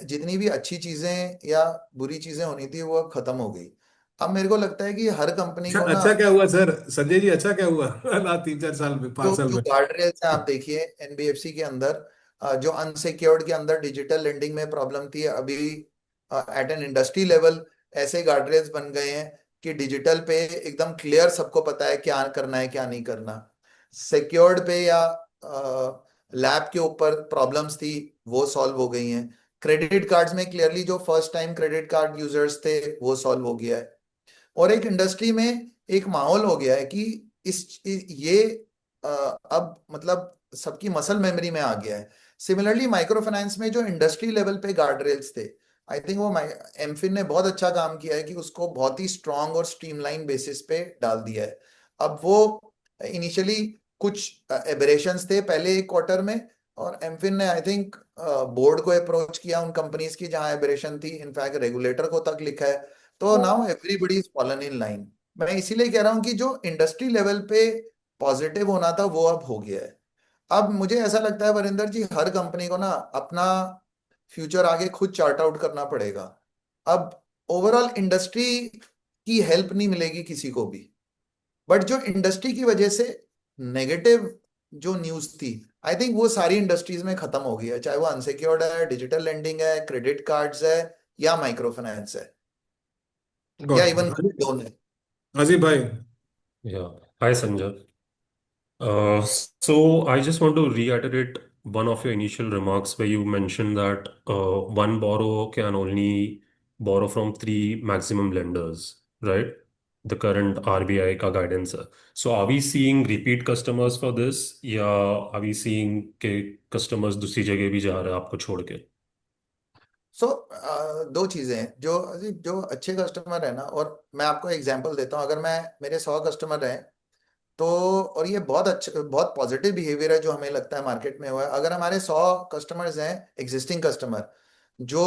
जितनी भी अच्छी चीजें या बुरी चीजें होनी थी वो अब खत्म हो गई। अब मेरे को लगता है कि हर कंपनी अच्छा, को ना, अच्छा क्या हुआ सर? संजय जी, अच्छा क्या हुआ लास्ट 3 4 साल में, जो 5 साल जो में? गार्ड रेल्स हैं आप देखिए एनबीएफसी के अंदर, जो अनसिक्योर्ड के अंदर डिजिटल लेंडिंग में प्रॉब्लम थी, अभी एट एन इंडस्ट्री लेवल ऐसे गार्ड रेल्स बन गए हैं कि डिजिटल पे एकदम क्लियर सबको पता है क्या करना है क्या नहीं करना। सिक्योर्ड पे या लैब के ऊपर प्रॉब्लम्स थी, वो सॉल्व हो गई हैं। क्रेडिट कार्ड्स में क्लियरली जो first time credit card users थे वो सॉल्व हो गया है। और एक इंडस्ट्री में एक माहौल हो गया है कि ये अब मतलब सबकी मसल मेमोरी में आ गया है। सिमिलरली माइक्रो फाइनेंस में जो इंडस्ट्री लेवल पे गार्ड रेल्स थे, आई थिंक वो एमफिन ने बहुत अच्छा काम किया है कि उसको बहुत ही स्ट्रांग और स्ट्रीमलाइन बेसिस पे डाल दिया है। अब वो इनिशियली कुछ एबरेशंस थे पहले एक क्वार्टर में, और एमफिन ने आई थिंक बोर्ड को अप्रोच किया उन कंपनीज की जहां एबरेशन थी, इनफैक्ट रेगुलेटर को तक लिखा है। तो now everybody is fallen in line. मैं इसीलिए कह रहा हूं कि जो इंडस्ट्री लेवल पे पॉजिटिव होना था वो अब हो गया है। अब मुझे ऐसा लगता है वरिंदर जी, हर कंपनी को ना अपना फ्यूचर आगे खुद चार्ट आउट करना पड़ेगा। अब ओवरऑल इंडस्ट्री की हेल्प नहीं मिलेगी किसी को भी। बट जो इंडस्ट्री की वजह से नेगेटिव जो न्यूज थी, आई थिंक वो सारी इंडस्ट्रीज में खत्म हो गई है, चाहे वो अनसिक्योर्ड है, डिजिटल लेंडिंग है, क्रेडिट कार्ड्स है, या माइक्रो फाइनेंस है, या गॉट इवन इट। लोन है। अजीब भाई। Yeah. Hi, Sanjay. So I just want to reiterate one of your initial remarks where you mentioned that one borrower can only borrow from three maximum lenders, right? The current RBI का guidance है. So are we seeing repeat customers for this या are we seeing के customers दूसरी जगह भी जा रहे हैं आपको छोड़ के? सो दो चीजें हैं, जो जो अच्छे कस्टमर है ना, और मैं आपको एग्जांपल देता हूँ। अगर मैं मेरे 100 कस्टमर हैं तो, और ये बहुत अच्छा बहुत पॉजिटिव बिहेवियर है जो हमें लगता है मार्केट में हुआ है। अगर हमारे 100 कस्टमर्स हैं एग्जिस्टिंग कस्टमर जो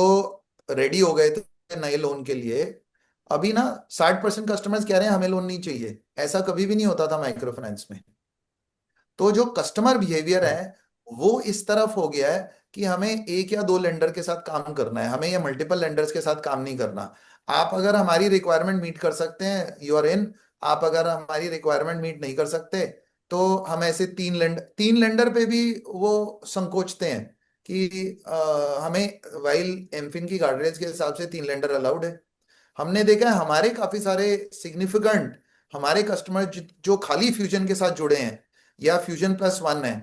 रेडी हो गए थे नए लोन के लिए, अभी ना 60% कस्टमर्स कह रहे हैं हमें लोन नहीं चाहिए। ऐसा कभी भी नहीं होता था माइक्रो फाइनेंस में। तो जो कस्टमर बिहेवियर है वो इस तरफ हो गया है कि हमें एक या दो लेंडर के साथ काम करना है, हमें ये मल्टीपल लेंडर्स के साथ काम नहीं करना। आप अगर हमारी रिक्वायरमेंट मीट कर सकते हैं, यू आर इन। आप अगर हमारी रिक्वायरमेंट मीट नहीं कर सकते तो हम ऐसे तीन लेंडर पे भी वो संकोचते हैं कि हमें, वाइल एमफिन की गाइडलाइंस के हिसाब से 3 लेंडर अलाउड है। हमने देखा है हमारे काफी सारे सिग्निफिकेंट हमारे कस्टमर जो खाली फ्यूजन के साथ जुड़े हैं या फ्यूजन प्लस वन है,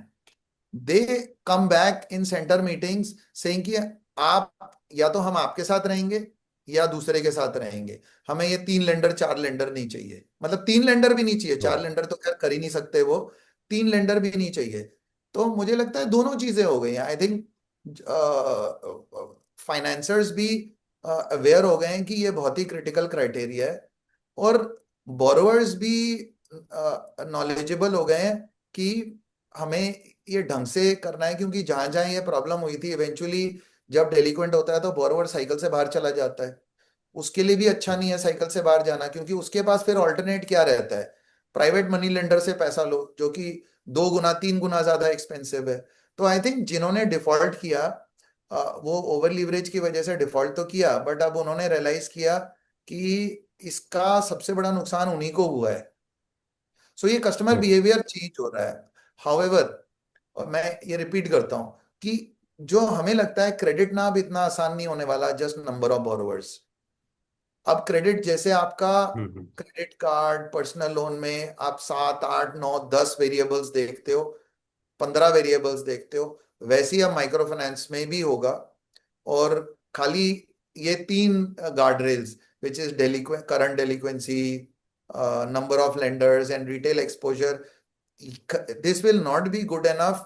they come back in centre meetings saying कि आप, या तो हम आपके साथ रहेंगे या दूसरे के साथ रहेंगे, हमें ये 3 लेंडर 4 लेंडर नहीं चाहिए। मतलब 3 लेंडर भी नहीं चाहिए, 4 लेंडर तो खैर कर ही नहीं सकते वो, 3 लेंडर भी नहीं चाहिए। तो मुझे लगता है दोनों चीजें हो गई हैं। आई थिंक फाइनेंसर्स भी अवेयर हो गए हैं कि ये बहुत ही क्रिटिकल क्राइटेरिया है, और बोरोवर्स भी नॉलेजेबल हो गए हैं कि हमें ये ढंग से करना है। क्योंकि जहां जहां ये प्रॉब्लम हुई थी, इवेंचुअली जब डेलिक्वेंट होता है तो बोरोवर साइकिल से बाहर चला जाता है। उसके लिए भी अच्छा नहीं है साइकिल से बाहर जाना, क्योंकि उसके पास फिर ऑल्टरनेट क्या रहता है, प्राइवेट मनी लेंडर से पैसा लो, जो कि 2 गुना 3 गुना ज्यादा एक्सपेंसिव है। तो आई थिंक जिन्होंने डिफॉल्ट किया, वो ओवर लीवरेज की वजह से डिफॉल्ट तो किया, बट अब उन्होंने रियलाइज किया कि इसका सबसे बड़ा नुकसान उन्हीं को हुआ है। सो ये कस्टमर Hmm. बिहेवियर चेंज हो रहा है। हाउएवर, और मैं ये रिपीट करता हूं कि जो हमें लगता है क्रेडिट ना अब इतना आसान नहीं होने वाला, जस्ट नंबर ऑफ बोरोवर्स। अब क्रेडिट जैसे आपका Hmm. Credit card personal loan में आप 7 8 9 10 वेरिएबल्स देखते हो, 15 वेरिएबल्स देखते हो, वैसे ही अब माइक्रो फाइनेंस में भी होगा। और खाली ये 3 guard rails, which is current delinquency, number of lenders and retail exposure, this will not be good enough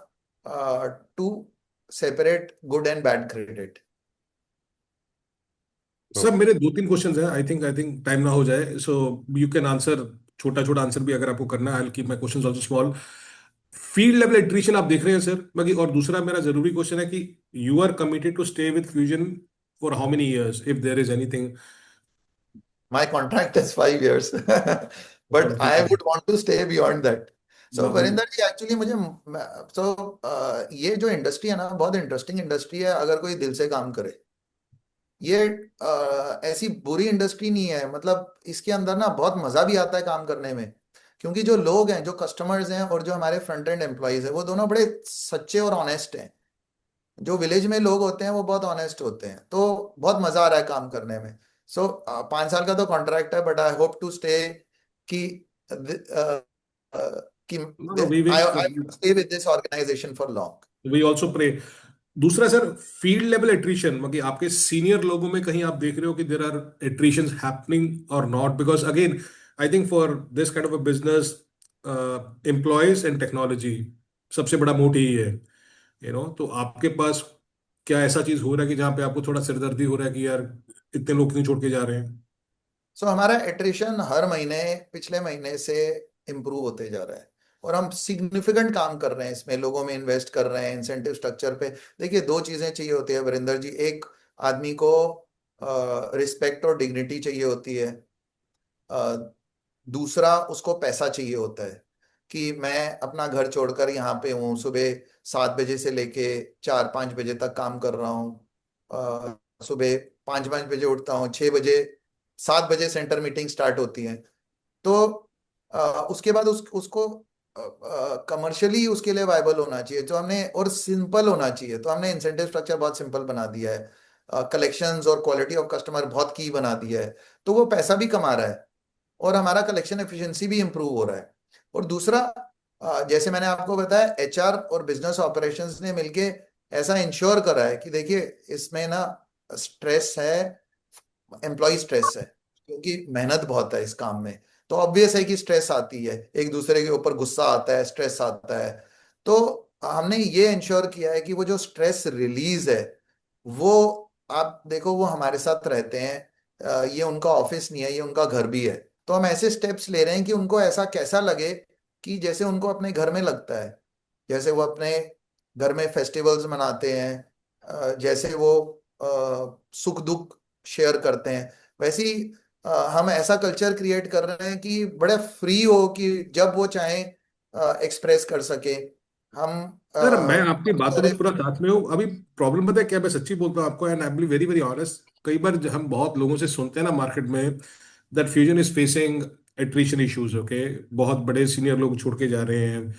to separate good and bad credit. Sir Okay. मेरे दो तीन क्वेश्चंस हैं। आई थिंक टाइम ना हो जाए, सो यू कैन आंसर। छोटा छोटा answer भी अगर आपको करना है, की my questions also small. Field level attrition आप देख रहे हैं सर बाकी? और दूसरा मेरा जरूरी क्वेश्चन है कि you are committed to stay with Fusion for how many years, if there is anything? My contract is 5 years, but I would want to stay beyond that. So Varinder ji, actually मुझे, ये जो इंडस्ट्री है ना, बहुत interesting industry है अगर कोई दिल से काम करे। ये ऐसी बुरी इंडस्ट्री नहीं है, मतलब इसके अंदर ना बहुत मजा भी आता है काम करने में। क्योंकि जो लोग हैं, जो कस्टमर्स हैं, और जो हमारे फ्रंट एंड एम्प्लॉयज हैं, वो दोनों बड़े सच्चे और ऑनेस्ट हैं। जो विलेज में लोग होते हैं वो बहुत ऑनेस्ट होते हैं, तो बहुत मजा आ रहा है काम करने में। सो 5 साल का तो कॉन्ट्रैक्ट है, but I hope to stay, कि कि no no, we I wish, I stay with this organisation for long. We also pray. दूसरा सर, फील्ड लेवल एट्रिशन मतलब आपके सीनियर लोगों में कहीं आप देख रहे हो कि देर आर एट्रिशन हैपनिंग और not? Because again I think for this kind of a business, employees and technology सबसे बड़ा मोट ही है, तो आपके पास क्या ऐसा चीज हो रहा है कि जहाँ पे आपको थोड़ा सिरदर्दी हो रहा है कि यार इतने लोग क्यों छोड़ के जा रहे हैं? सो हमारा एट्रिशन हर महीने, पिछले महीने से इम्प्रूव होते जा रहा है, और हम सिग्निफिकेंट काम कर रहे हैं इसमें, लोगों में इन्वेस्ट कर रहे हैं इंसेंटिव स्ट्रक्चर पे। देखिए, दो चीजें चाहिए होती है वरिंदर जी, एक आदमी को रिस्पेक्ट और डिग्निटी चाहिए होती है, दूसरा उसको पैसा चाहिए होता है। कि मैं अपना घर छोड़कर यहाँ पे हूँ, सुबह 7 बजे से लेके 4 5 बजे तक काम कर रहा हूँ, सुबह 5 5 बजे उठता हूँ, 6 बजे 7 बजे सेंटर मीटिंग स्टार्ट होती है। तो उसके बाद उसको कमर्शियली उसके लिए वायबल होना चाहिए, तो हमने, और सिंपल होना चाहिए, तो हमने इंसेंटिव स्ट्रक्चर बहुत सिंपल बना दिया है, कलेक्शंस और क्वालिटी ऑफ कस्टमर बहुत की बना दिया है, तो वो पैसा भी कमा रहा है और हमारा कलेक्शन एफिशिएंसी भी इंप्रूव हो रहा है। और दूसरा, जैसे मैंने आपको बताया, एचआर और बिजनेस ऑपरेशंस ने मिलके ऐसा इंश्योर करा है कि देखिए इसमें ना स्ट्रेस है, एम्प्लॉय स्ट्रेस है, क्योंकि मेहनत बहुत है इस काम में, तो ऑब्वियस है कि स्ट्रेस आती है, एक दूसरे के ऊपर गुस्सा आता है, स्ट्रेस आता है। तो हमने ये इंश्योर किया है कि वो जो स्ट्रेस रिलीज है, वो, आप देखो वो हमारे साथ रहते हैं, ये उनका ऑफिस नहीं है, ये उनका घर भी है। तो हम ऐसे स्टेप्स ले रहे हैं कि उनको ऐसा कैसा लगे कि जैसे उनको अपने घर में लगता है, जैसे वो अपने घर में फेस्टिवल्स मनाते हैं, जैसे वो सुख दुख शेयर करते हैं, वैसे ही हम ऐसा कल्चर क्रिएट कर रहे हैं कि बड़े फ्री हो, कि जब वो चाहे एक्सप्रेस कर सके। हम सर मैं आपकी बहुत बातों सारे। में पूरा साथ में हूँ। अभी प्रॉब्लम पता है क्या, मैं सच्ची बोलता हूँ आपको, and I am very very honest. कई बार हम बहुत लोगों से सुनते हैं ना मार्केट में, that Fusion is facing attrition issues, okay, बहुत बड़े सीनियर लोग छोड़ के जा रहे हैं।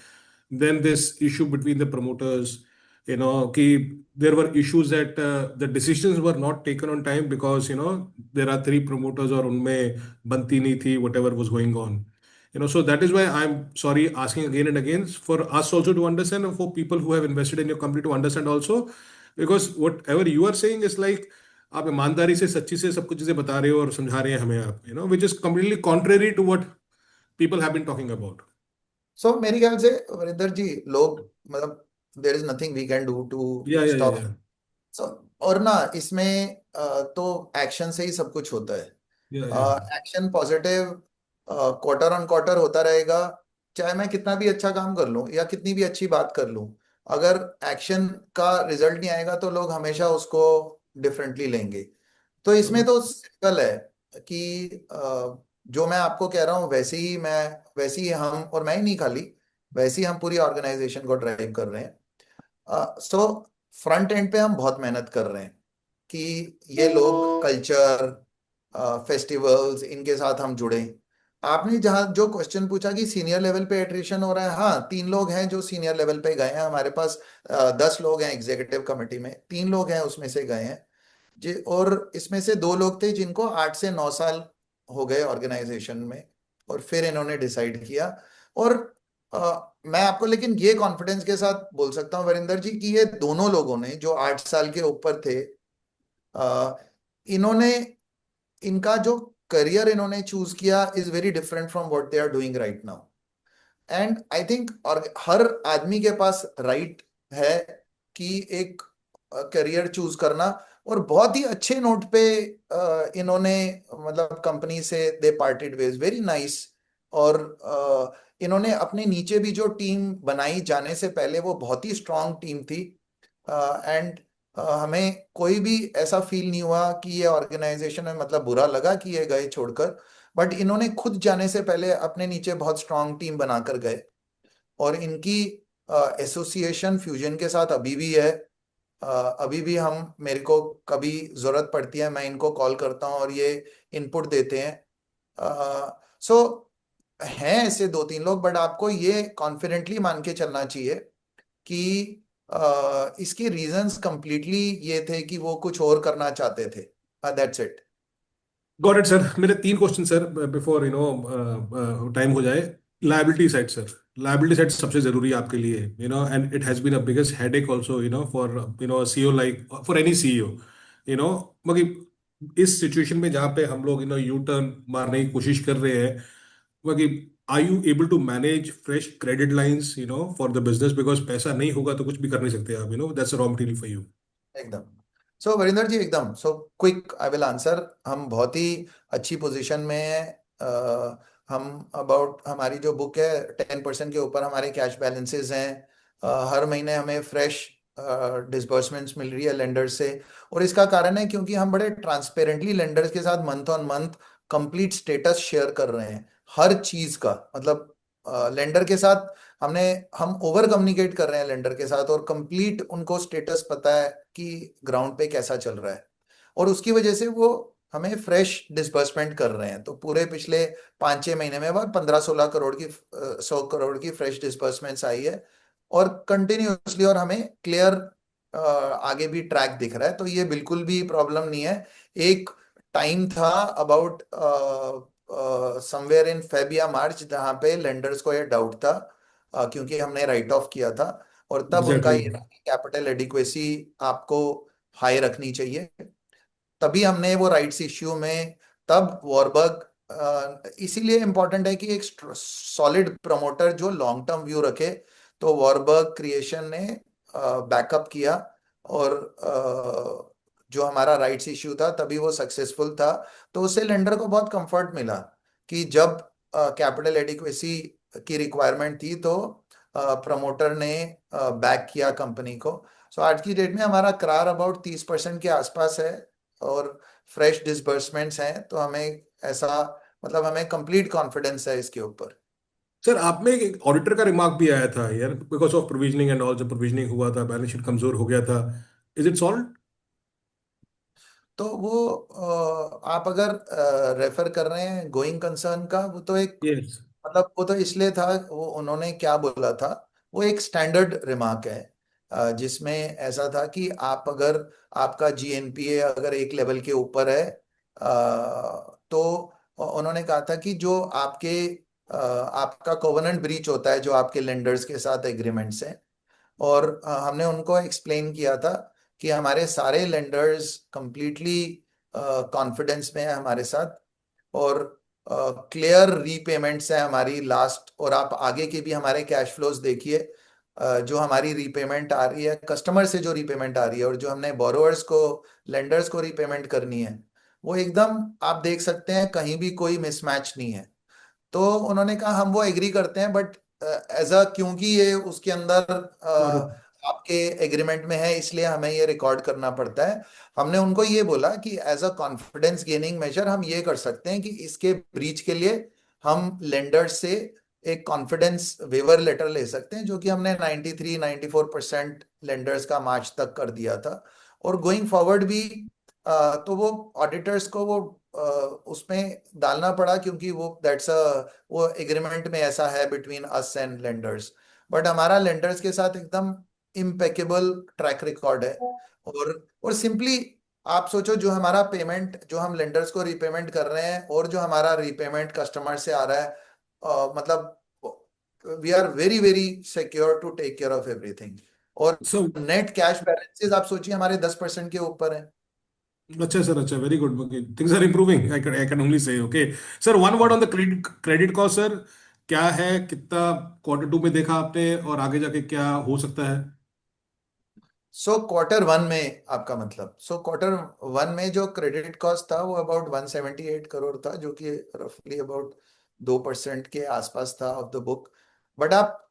Then this issue between the promoters, कि there were issues that the decisions were not taken on time because there are 3 promoters और उनमें बनती नहीं थी whatever was going on. So that is why I'm sorry asking again and again for us also to understand, and for people who have invested in your company to understand also, because whatever you are saying is like आप ईमानदारी से सच्ची से सब कुछ चीजें बता रहे हो और समझा रहे हैं हमें आप, which is completely contrary to what people have been talking about. सो मेरे ख्याल से वरिंदर जी, लोग, मतलब there is nothing we can do to Yeah, yeah, yeah, stop. yeah, so, और ना इसमें तो एक्शन से ही सब कुछ होता है। yeah, yeah, action positive quarter on quarter होता रहेगा, चाहे मैं कितना भी अच्छा काम कर लूं या कितनी भी अच्छी बात कर लूं, अगर एक्शन का रिजल्ट नहीं आएगा तो लोग हमेशा उसको डिफरेंटली लेंगे। तो इसमें yeah. तो सिंपल है कि जो मैं आपको कह रहा हूँ वैसे ही हम, और मैं ही नहीं खाली, वैसे ही हम पूरी ऑर्गेनाइजेशन को ड्राइव कर रहे हैं। सो फ्रंट एंड पे हम बहुत मेहनत कर रहे हैं कि ये लोग कल्चर, फेस्टिवल्स, इनके साथ हम जुड़े। आपने जहाँ जो क्वेश्चन पूछा कि सीनियर लेवल पे एट्रिशन हो रहा है, हाँ, 3 लोग हैं जो सीनियर लेवल पे गए हैं हमारे पास। 10 लोग हैं एग्जीक्यूटिव कमेटी में, 3 लोग हैं उसमें से गए हैं जी। और इसमें से 2 लोग थे जिनको 8 से 9 साल हो गए ऑर्गेनाइजेशन में, और फिर इन्होंने डिसाइड किया। और मैं आपको लेकिन ये कॉन्फिडेंस के साथ बोल सकता हूँ वरिंदर जी, कि ये दोनों लोगों ने जो 8 साल के ऊपर थे, इन्होंने, इनका जो करियर इन्होंने चूज किया is very different from what they are doing right now. And I think, और हर आदमी के पास राइट है कि एक करियर चूज करना। और बहुत ही अच्छे नोट पे इन्होंने, मतलब कंपनी से दे पार्टेड वेज वेरी नाइस। और इन्होंने अपने नीचे भी जो टीम बनाई जाने से पहले, वो बहुत ही स्ट्रांग टीम थी। एंड हमें कोई भी ऐसा फील नहीं हुआ कि ये ऑर्गेनाइजेशन में, मतलब बुरा लगा कि ये गए छोड़कर, बट इन्होंने खुद जाने से पहले अपने नीचे बहुत स्ट्रांग टीम बनाकर गए। और इनकी एसोसिएशन फ्यूजन के साथ अभी भी है। अभी भी हम, मेरे को कभी जरूरत पड़ती है, मैं इनको कॉल करता हूँ और ये इनपुट देते हैं। सो हैं ऐसे 2-3 लोग, बट आपको ये कॉन्फिडेंटली मान के चलना चाहिए कि इसके रीजंस कंप्लीटली ये थे कि वो कुछ और करना चाहते थे। That's it. Got it sir. मेरे 3 क्वेश्चन सर, बिफोर टाइम हो जाए। Liability side sir, liability side सबसे जरूरी है आपके लिए, and it has been a biggest headache also, for CEO, like for any CEO, मतलब इस सिचुएशन में जहाँ पे हम लोग यू टर्न मारने की कोशिश कर रहे हैं, मतलब are you able to manage fresh credit lines for the business, because पैसा नहीं होगा तो कुछ भी कर नहीं सकते आप, that's raw material for you. एकदम। सो वरिंदर जी, एकदम, so quick I will answer. हम बहुत ही अच्छी पोजीशन में हैं। हम अबाउट, हमारी जो बुक है 10% के ऊपर हमारे कैश बैलेंसेस हैं। हर महीने हमें फ्रेश डिसबर्समेंट्स मिल रही है लेंडर से। और इसका कारण है क्योंकि हम बड़े ट्रांसपेरेंटली लेंडर्स के साथ month on month complete status share कर रहे हैं हर चीज का। मतलब लेंडर के साथ हमने, हम ओवर कम्युनिकेट कर रहे हैं लेंडर के साथ, और कंप्लीट उनको स्टेटस पता है कि ग्राउंड पे कैसा चल रहा है। और उसकी वजह से वो हमें फ्रेश डिसबर्समेंट कर रहे हैं, तो पूरे पिछले 5-6 महीने में अब 15-16 करोड़ की 100 करोड़ की फ्रेश डिसबर्समेंट्स आई है और कंटिन्यूअसली, और हमें क्लियर आगे भी ट्रैक दिख रहा है, तो ये बिल्कुल भी प्रॉब्लम नहीं है। एक टाइम था अबाउट समवेयर इन फेब या मार्च जहाँ पे लेंडर्स को ये डाउट था, क्योंकि हमने राइट ऑफ किया था, और तब उनका एग्जैक्टली। ये कैपिटल एडिक्वेसी आपको हाई रखनी चाहिए। तभी हमने वो राइट्स इश्यू में, तब वॉरबर्ग, इसीलिए इंपॉर्टेंट है कि एक सॉलिड प्रमोटर जो लॉन्ग टर्म व्यू रखे, तो वॉरबर्ग क्रिएशन ने बैकअप किया, और जो हमारा राइट्स इश्यू था तभी वो सक्सेसफुल था। तो उससे लेंडर को बहुत कंफर्ट मिला कि जब कैपिटल एडिक्वेसी की रिक्वायरमेंट थी तो प्रमोटर ने बैक किया कंपनी को। सो आज की डेट में हमारा करार अबाउट 30% के आसपास है और फ्रेश डिसबर्समेंट्स हैं, तो हमें ऐसा, मतलब हमें कंप्लीट कॉन्फिडेंस है इसके ऊपर। सर, आप में एक ऑडिटर का रिमार्क भी आया था यार, because of provisioning and all, जब प्रोविजनिंग हुआ था बैलेंस शीट कमजोर हो गया था। Is it solve? तो वो आप अगर रेफर कर रहे हैं गोइंग कंसर्न का, वो तो एक, यस। मतलब वो तो इसलिए था, वो उन्होंने क्या बोला था, वो एक स्टैंडर्ड रिमार्क है, जिसमें ऐसा था कि आप अगर, आपका जीएनपीए अगर एक लेवल के ऊपर है, तो उन्होंने कहा था कि जो आपका कोवेनेंट ब्रीच होता है जो आपके लेंडर्स के साथ एग्रीमेंट्स हैं, और हमने उनको एक्सप्लेन किया था कि हमारे सारे लेंडर्स कंप्लीटली कॉन्फिडेंस में है हमारे साथ, और क्लियर रीपेमेंट्स है हमारी लास्ट, और आप आगे के भी हमारे कैश फ्लोज देखिए, जो हमारी रीपेमेंट आ रही है कस्टमर से, जो रीपेमेंट आ रही है, और जो हमने बोरोवर्स को, लेंडर्स को रीपेमेंट करनी है, वो एकदम आप देख सकते हैं कहीं भी कोई मिसमैच नहीं है। तो उन्होंने कहा हम वो एग्री करते हैं, बट एज अ, क्योंकि ये उसके अंदर आपके एग्रीमेंट में है, इसलिए हमें ये रिकॉर्ड करना पड़ता है। हमने उनको ये बोला कि as a confidence gaining measure हम ये कर सकते हैं कि इसके ब्रीच के लिए हम लेंडर से एक कॉन्फिडेंस वेवर लेटर ले सकते हैं, जो कि हमने 93-94% लेंडर्स का मार्च तक कर दिया था। और गोइंग फॉरवर्ड भी तो वो ऑडिटर्स को वो उसमें डालना पड़ा, क्योंकि वो एग्रीमेंट में ऐसा है between us and lenders. But हमारा लेंडर्स के साथ एकदम इम्पेकेबल ट्रैक रिकॉर्ड है, और सिंपली आप सोचो, जो हमारा पेमेंट, जो हम लेंडर्स को रीपेमेंट कर रहे हैं, और जो हमारा रीपेमेंट कस्टमर से आ रहा है, मतलब we are very very secure to take care of everything. और सो नेट कैश बैलेंसेस आप सोचिए हमारे 10% के ऊपर है। अच्छा सर, अच्छा, very good. Things are improving, I can only say. Okay sir, one word on the credit cost sir, क्या है, कितना क्वार्टर टू में देखा आपने, और आगे जाके क्या हो सकता है? सो क्वार्टर वन में आपका मतलब, सो क्वार्टर वन में जो क्रेडिट कॉस्ट था वो अबाउट 178 करोड़ था, जो कि रफली अबाउट 2% के आसपास था ऑफ द बुक। बट आप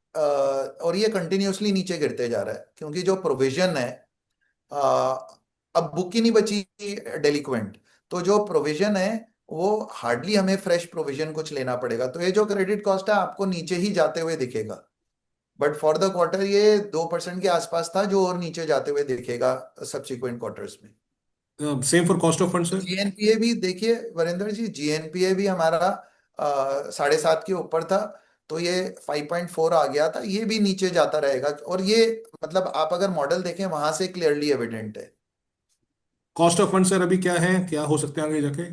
और ये कंटिन्यूअसली नीचे गिरते जा रहा है, क्योंकि जो प्रोविजन है, अब बुक ही नहीं बची डेलिक्वेंट, तो जो प्रोविजन है वो हार्डली, हमें फ्रेश प्रोविजन कुछ लेना पड़ेगा, तो ये जो क्रेडिट कॉस्ट है आपको नीचे ही जाते हुए दिखेगा। बट फॉर द क्वार्टर ये 2% के आसपास था, जो और नीचे जाते हुए दिखेगा सब्सिक्वेंट क्वार्टर्स में। Same for cost of fund sir? GNPA भी देखिए वरिंदर जी, जीएनपीए भी हमारा 7.5 के ऊपर था, तो ये 5.4 आ गया था, ये भी नीचे जाता रहेगा, और ये, मतलब आप अगर मॉडल देखें वहां से क्लियरली एविडेंट है। कॉस्ट ऑफ फंड सर अभी क्या है, क्या हो सकते हैं आगे जाके?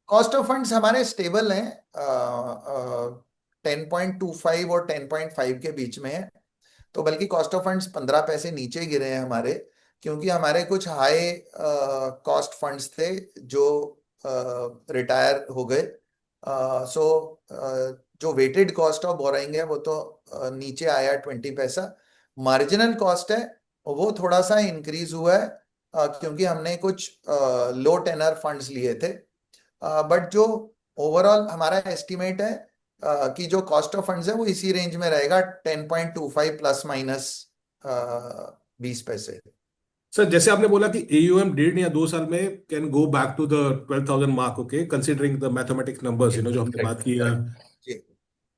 कॉस्ट ऑफ फंड्स हमारे स्टेबल हैं, 10.25 और 10.5 के बीच में है। तो बल्कि कॉस्ट ऑफ फंड्स 15 पैसे नीचे गिरे हैं हमारे, क्योंकि हमारे कुछ हाई कॉस्ट फंड्स थे जो रिटायर हो गए। सो जो वेटेड कॉस्ट ऑफ बोरोइंग है वो तो नीचे आया 20 पैसा। मार्जिनल कॉस्ट है वो थोड़ा सा इंक्रीज हुआ है, क्योंकि हमने कुछ लो टेनर फंड्स लिए थे। बट जो ओवरऑल हमारा एस्टिमेट है कि जो कॉस्ट ऑफ फंड्स है वो इसी रेंज में रहेगा, 10.25 प्लस माइनस 20 पैसे। सर, जैसे आपने बोला कि एयूएम 1.5 या 2 साल में can go back to the 12,000 mark, okay, considering the mathematics numbers, जो हमने बात की है। जी।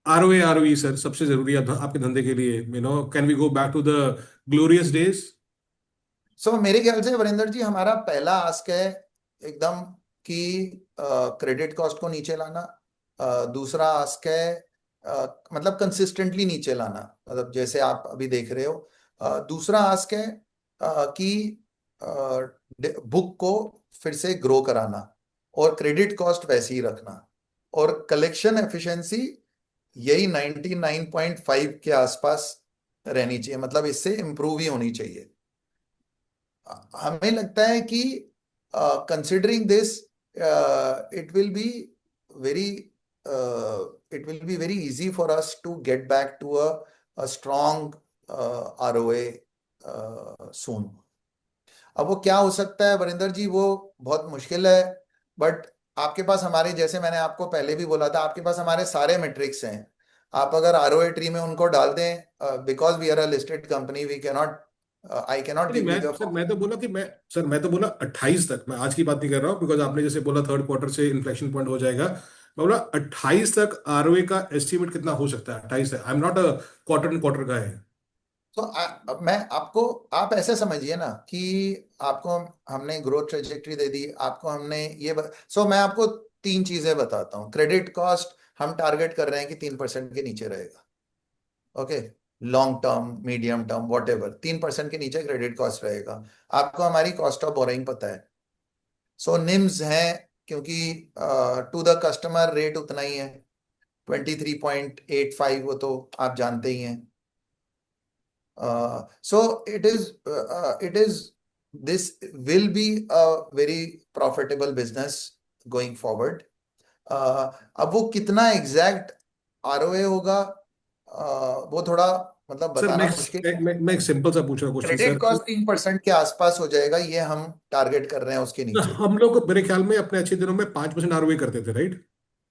आरओए, आरओई सर सबसे जरूरी है आपके धंधे के लिए, can we go back to the glorious days? So मेरे ख्याल से वरिंदर जी हमारा पहला आस्क है एकदम कि क्रेडिट कॉस्ट को नीचे लाना। दूसरा आस्क है मतलब कंसिस्टेंटली नीचे लाना, मतलब जैसे आप अभी देख रहे हो। दूसरा आस्क है कि बुक को फिर से ग्रो कराना और क्रेडिट कॉस्ट वैसे ही रखना, और कलेक्शन एफिशिएंसी यही 99.5 के आसपास रहनी चाहिए, मतलब इससे इम्प्रूव ही होनी चाहिए। हमें लगता है कि considering this it will be very it will be very easy for us to get back to a strong ROA soon. अब वो क्या हो सकता है वरिंदर जी, वो बहुत मुश्किल है, बट आपके पास हमारे, जैसे मैंने आपको पहले भी बोला था, आपके पास हमारे सारे मेट्रिक्स हैं। आप अगर ROA ट्री में उनको डाल दें, because we are a listed company, we cannot I cannot नहीं, गिव यू मैं तो बोला कि मैं तो बोला 28 तक, मैं आज की बात नहीं कर रहा हूँ, बिकॉज आपने जैसे बोला थर्ड क्वार्टर से इन्फ्लेक्शन पॉइंट हो जाएगा। मैं बोला 28 तक आरओए का एस्टिमेट कितना हो सकता है, 28 तक। I am not a quarter and quarter का है। तो मैं आपको, आप ऐसे समझिए ना कि आपको हमने ग्रोथ ट्रेजेक्टरी दे दी, आपको हमने सो मैं आपको तीन चीजें बताता हूँ। क्रेडिट कॉस्ट हम टारगेट कर रहे हैं कि 3% के नीचे रहेगा। Okay, long term, medium term, what ever, 3% के नीचे क्रेडिट कॉस्ट रहेगा। आपको हमारी कॉस्ट ऑफ बोरोइंग पता है, सो निम्स है, क्योंकि टू द कस्टमर रेट उतना ही है, 23.85, वो तो आप जानते ही हैं। So it is, this will be a very profitable business going forward. अब वो कितना एग्जैक्ट ROA होगा, वो थोड़ा मतलब सर बताना मुश्किल है। मैं एक सिंपल सा पूछ रहा हूँ क्वेश्चन क्रेडिट सर। कॉस्ट 3% के आसपास हो जाएगा, ये हम टारगेट कर रहे हैं, उसके नीचे। हम लोग मेरे ख्याल में अपने अच्छे दिनों में 5% आरओए करते थे, राइट?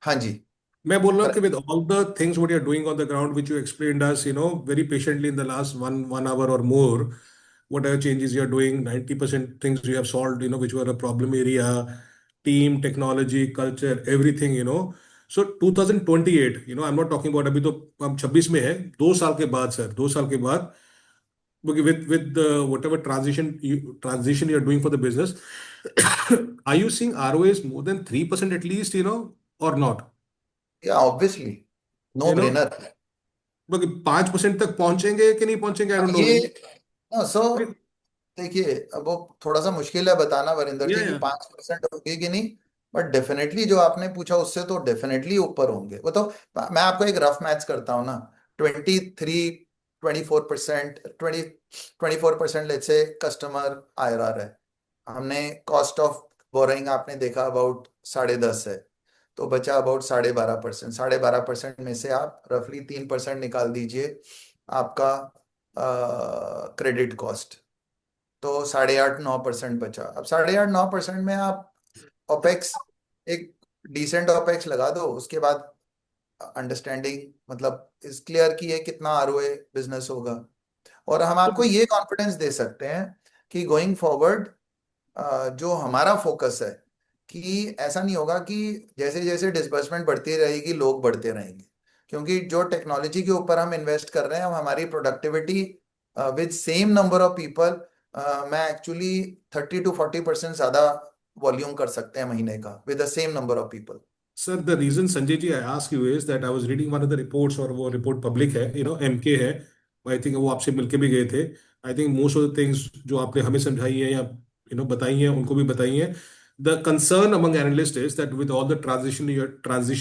हाँ जी। मैं बोल रहा हूँ कि with all the things what you're doing on the ground, which you explained us, very patiently in the last one hour or more, whatever changes you're doing, 90% things you have solved, which were a problem area, team, technology, culture, everything. So 2028, I'm not talking about अभी तो हम 26 में है, 2 साल के बाद sir, 2 साल के बाद, with the whatever transition you're doing for the business, are you seeing ROAs more than 3% at least, or not? या obviously, no You know, brainer. 5% तक पहुंचेंगे कि नहीं पहुंचेंगे, आई डोंट नो। ये सो देखिए, अब वो थोड़ा सा मुश्किल है बताना वरिंदर या जी कि या 5% होगी कि नहीं, बट डेफिनेटली जो आपने पूछा उससे तो डेफिनेटली ऊपर होंगे वो तो। मैं आपको एक रफ मैथ्स करता हूँ ना। 24% 24% लेट्स से कस्टमर IRR है। हमने कॉस्ट ऑफ बोरिंग आपने देखा अबाउट 10.5 है, तो बचा अबाउट 12.5%। 12.5% में से आप रफली 3% निकाल दीजिए आपका क्रेडिट कॉस्ट, तो 8.5-9% बचा। अब 8.5-9% में आप ओपेक्स, एक डिसेंट ओपेक्स लगा दो, उसके बाद अंडरस्टैंडिंग मतलब इज क्लियर कि ये कितना ROA बिजनेस होगा। और हम आपको ये कॉन्फिडेंस दे सकते हैं कि गोइंग फॉरवर्ड जो हमारा फोकस है, कि ऐसा नहीं होगा कि जैसे जैसे डिस्बर्समेंट बढ़ती रहेगी लोग बढ़ते रहेंगे, क्योंकि जो टेक्नोलॉजी के ऊपर हम इन्वेस्ट कर रहे हैं, हम हमारी productivity with same number of people, मैं एक्चुअली 30-40% ज्यादा वॉल्यूम कर सकते हैं महीने का with the same number of people. Sir, the reason Sanjay ji I ask you is that I was reading one of the reports, और वो रिपोर्ट पब्लिक है, एमके है। आई थिंक वो आपसे मिलके भी गए थे। I think most of the things जो आपने हमें समझाई है या बताई हैं, उनको भी बताई हैं। The concern among analyst is that with all the transition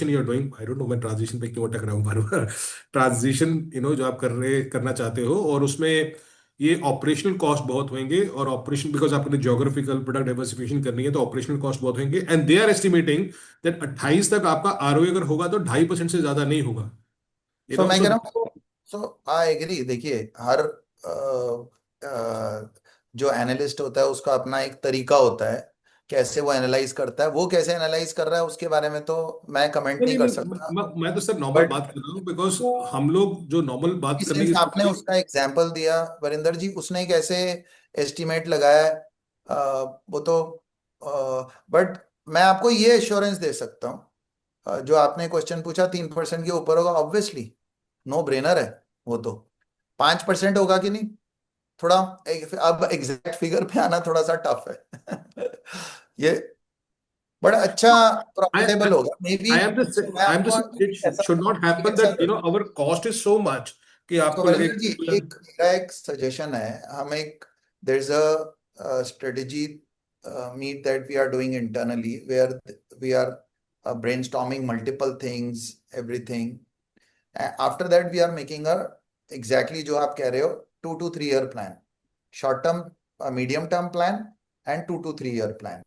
you're doing, I don't no मैं ट्रांजिशन पे क्यों अटक रहा हूँ बार बार। ट्रांजिशन जो आप करना चाहते हो, और उसमें ये ऑपरेशनल कॉस्ट बहुत होंगे, और ऑपरेशन बिकॉज आपने ज्योग्राफिकल प्रोडक्ट डाइवर्सिफिकेशन करनी है, तो ऑपरेशनल कॉस्ट बहुत होंगे, and they are estimating that 28 तक आपका आरओए अगर होगा तो 2.5% से ज्यादा नहीं होगा। सो मैं कह सो रहा हूँ, सो आई एग्री। देखिए, हर जो एनालिस्ट होता है उसका अपना एक तरीका होता है, कैसे वो एनालाइज करता है, वो कैसे एनालाइज कर रहा है उसके बारे में तो मैं कमेंट नहीं नहीं नहीं कर नहीं, सकता। मैं तो सर नॉर्मल बट बात कर रहा हूँ, बिकॉज हम लोग जो नॉर्मल बात करने सिंस आपने की। उसका एग्जाम्पल दिया वरिंदर जी, उसने कैसे एस्टिमेट लगाया है, वो तो, बट मैं आपको ये एश्योरेंस दे सकता हूँ, जो आपने क्वेश्चन पूछा 3% के ऊपर होगा, ऑब्वियसली नो ब्रेनर है वो तो। 5% होगा कि नहीं, थोड़ा अब एग्जैक्ट फिगर पे आना थोड़ा सा टफ है। ये बड़ा अच्छा I, प्रॉफिटेबल I, होगा may be. I am just saying, मैं I am just आपको saying it ऐसा should not एक happen ऐसा that our cost is so much कि तो आपको लगे वरिंदर जी कि यार, एक मेरा एक सजेशन है। हम एक there is a strategy meet that we are doing internally where we are brainstorming multiple things everything after that we are making a exactly जो आप कह रहे हो 2 to 3 year plan short term medium term plan and 2 to 3 year plan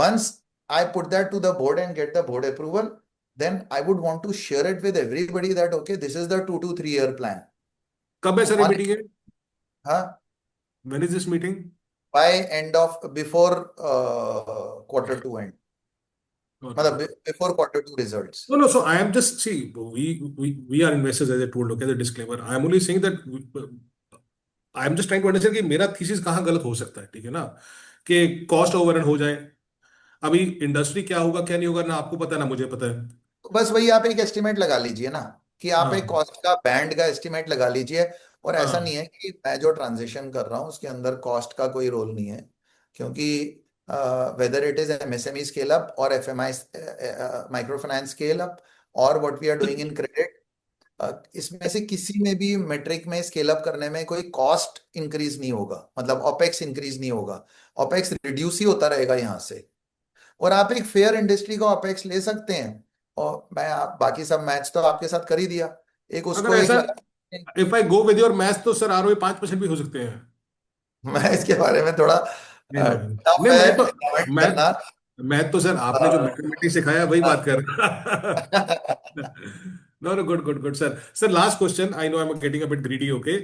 once I put that to the board and get the board approval then I would want to share it with everybody that okay this is the 2 to 3 year plan कब है sir ये on meeting है? हाँ When is this meeting? by end of before quarter 2 end Okay. मतलब before quarter 2 results No, no. So I am just see, we are investors as I told. Okay, the disclaimer. I am only saying that I am just trying to understand कि मेरा thesis कहाँ गलत हो सकता है, ठीक है ना? कि कॉस्ट ओवररन हो जाए। अभी इंडस्ट्री क्या होगा क्या नहीं होगा ना आपको पता है ना मुझे पता है। तो बस वही आप एक एस्टिमेट लगा लीजिए ना कि आप एक हाँ, कॉस्ट का बैंड का एस्टिमेट लगा लीजिए और ऐसा नहीं हाँ। है कि मैं जो ट्रांजिशन कर रहा हूँ उसके अंदर कॉस्ट का कोई रोल नहीं है क्योंकि whether it is MSME scale up और एफएमआई माइक्रो फाइनेंस स्केल अप और what we are doing in credit इसमें से किसी में भी मेट्रिक में स्केल अप करने में कोई कॉस्ट इंक्रीज नहीं होगा मतलब ओपेक्स इंक्रीज नहीं होगा ओपेक्स रिड्यूस ही होता रहेगा यहाँ से और आप एक फेयर इंडस्ट्री का अपेक्स ले सकते हैं और मैं आप बाकी सब मैच तो आपके साथ कर ही दिया एक अगर उसको एक ऐसा लगा if I go with your math तो सर आरओए 5% भी हो सकते हैं। मैं इसके बारे में थोड़ा नहीं नो टफ नहीं है मैं तो कमेंट मैथ करना मैथ तो सर आपने जो मैथमेटिक्स सिखाया वही बात कर no no good good good sir sir last question I know I am getting a bit greedy okay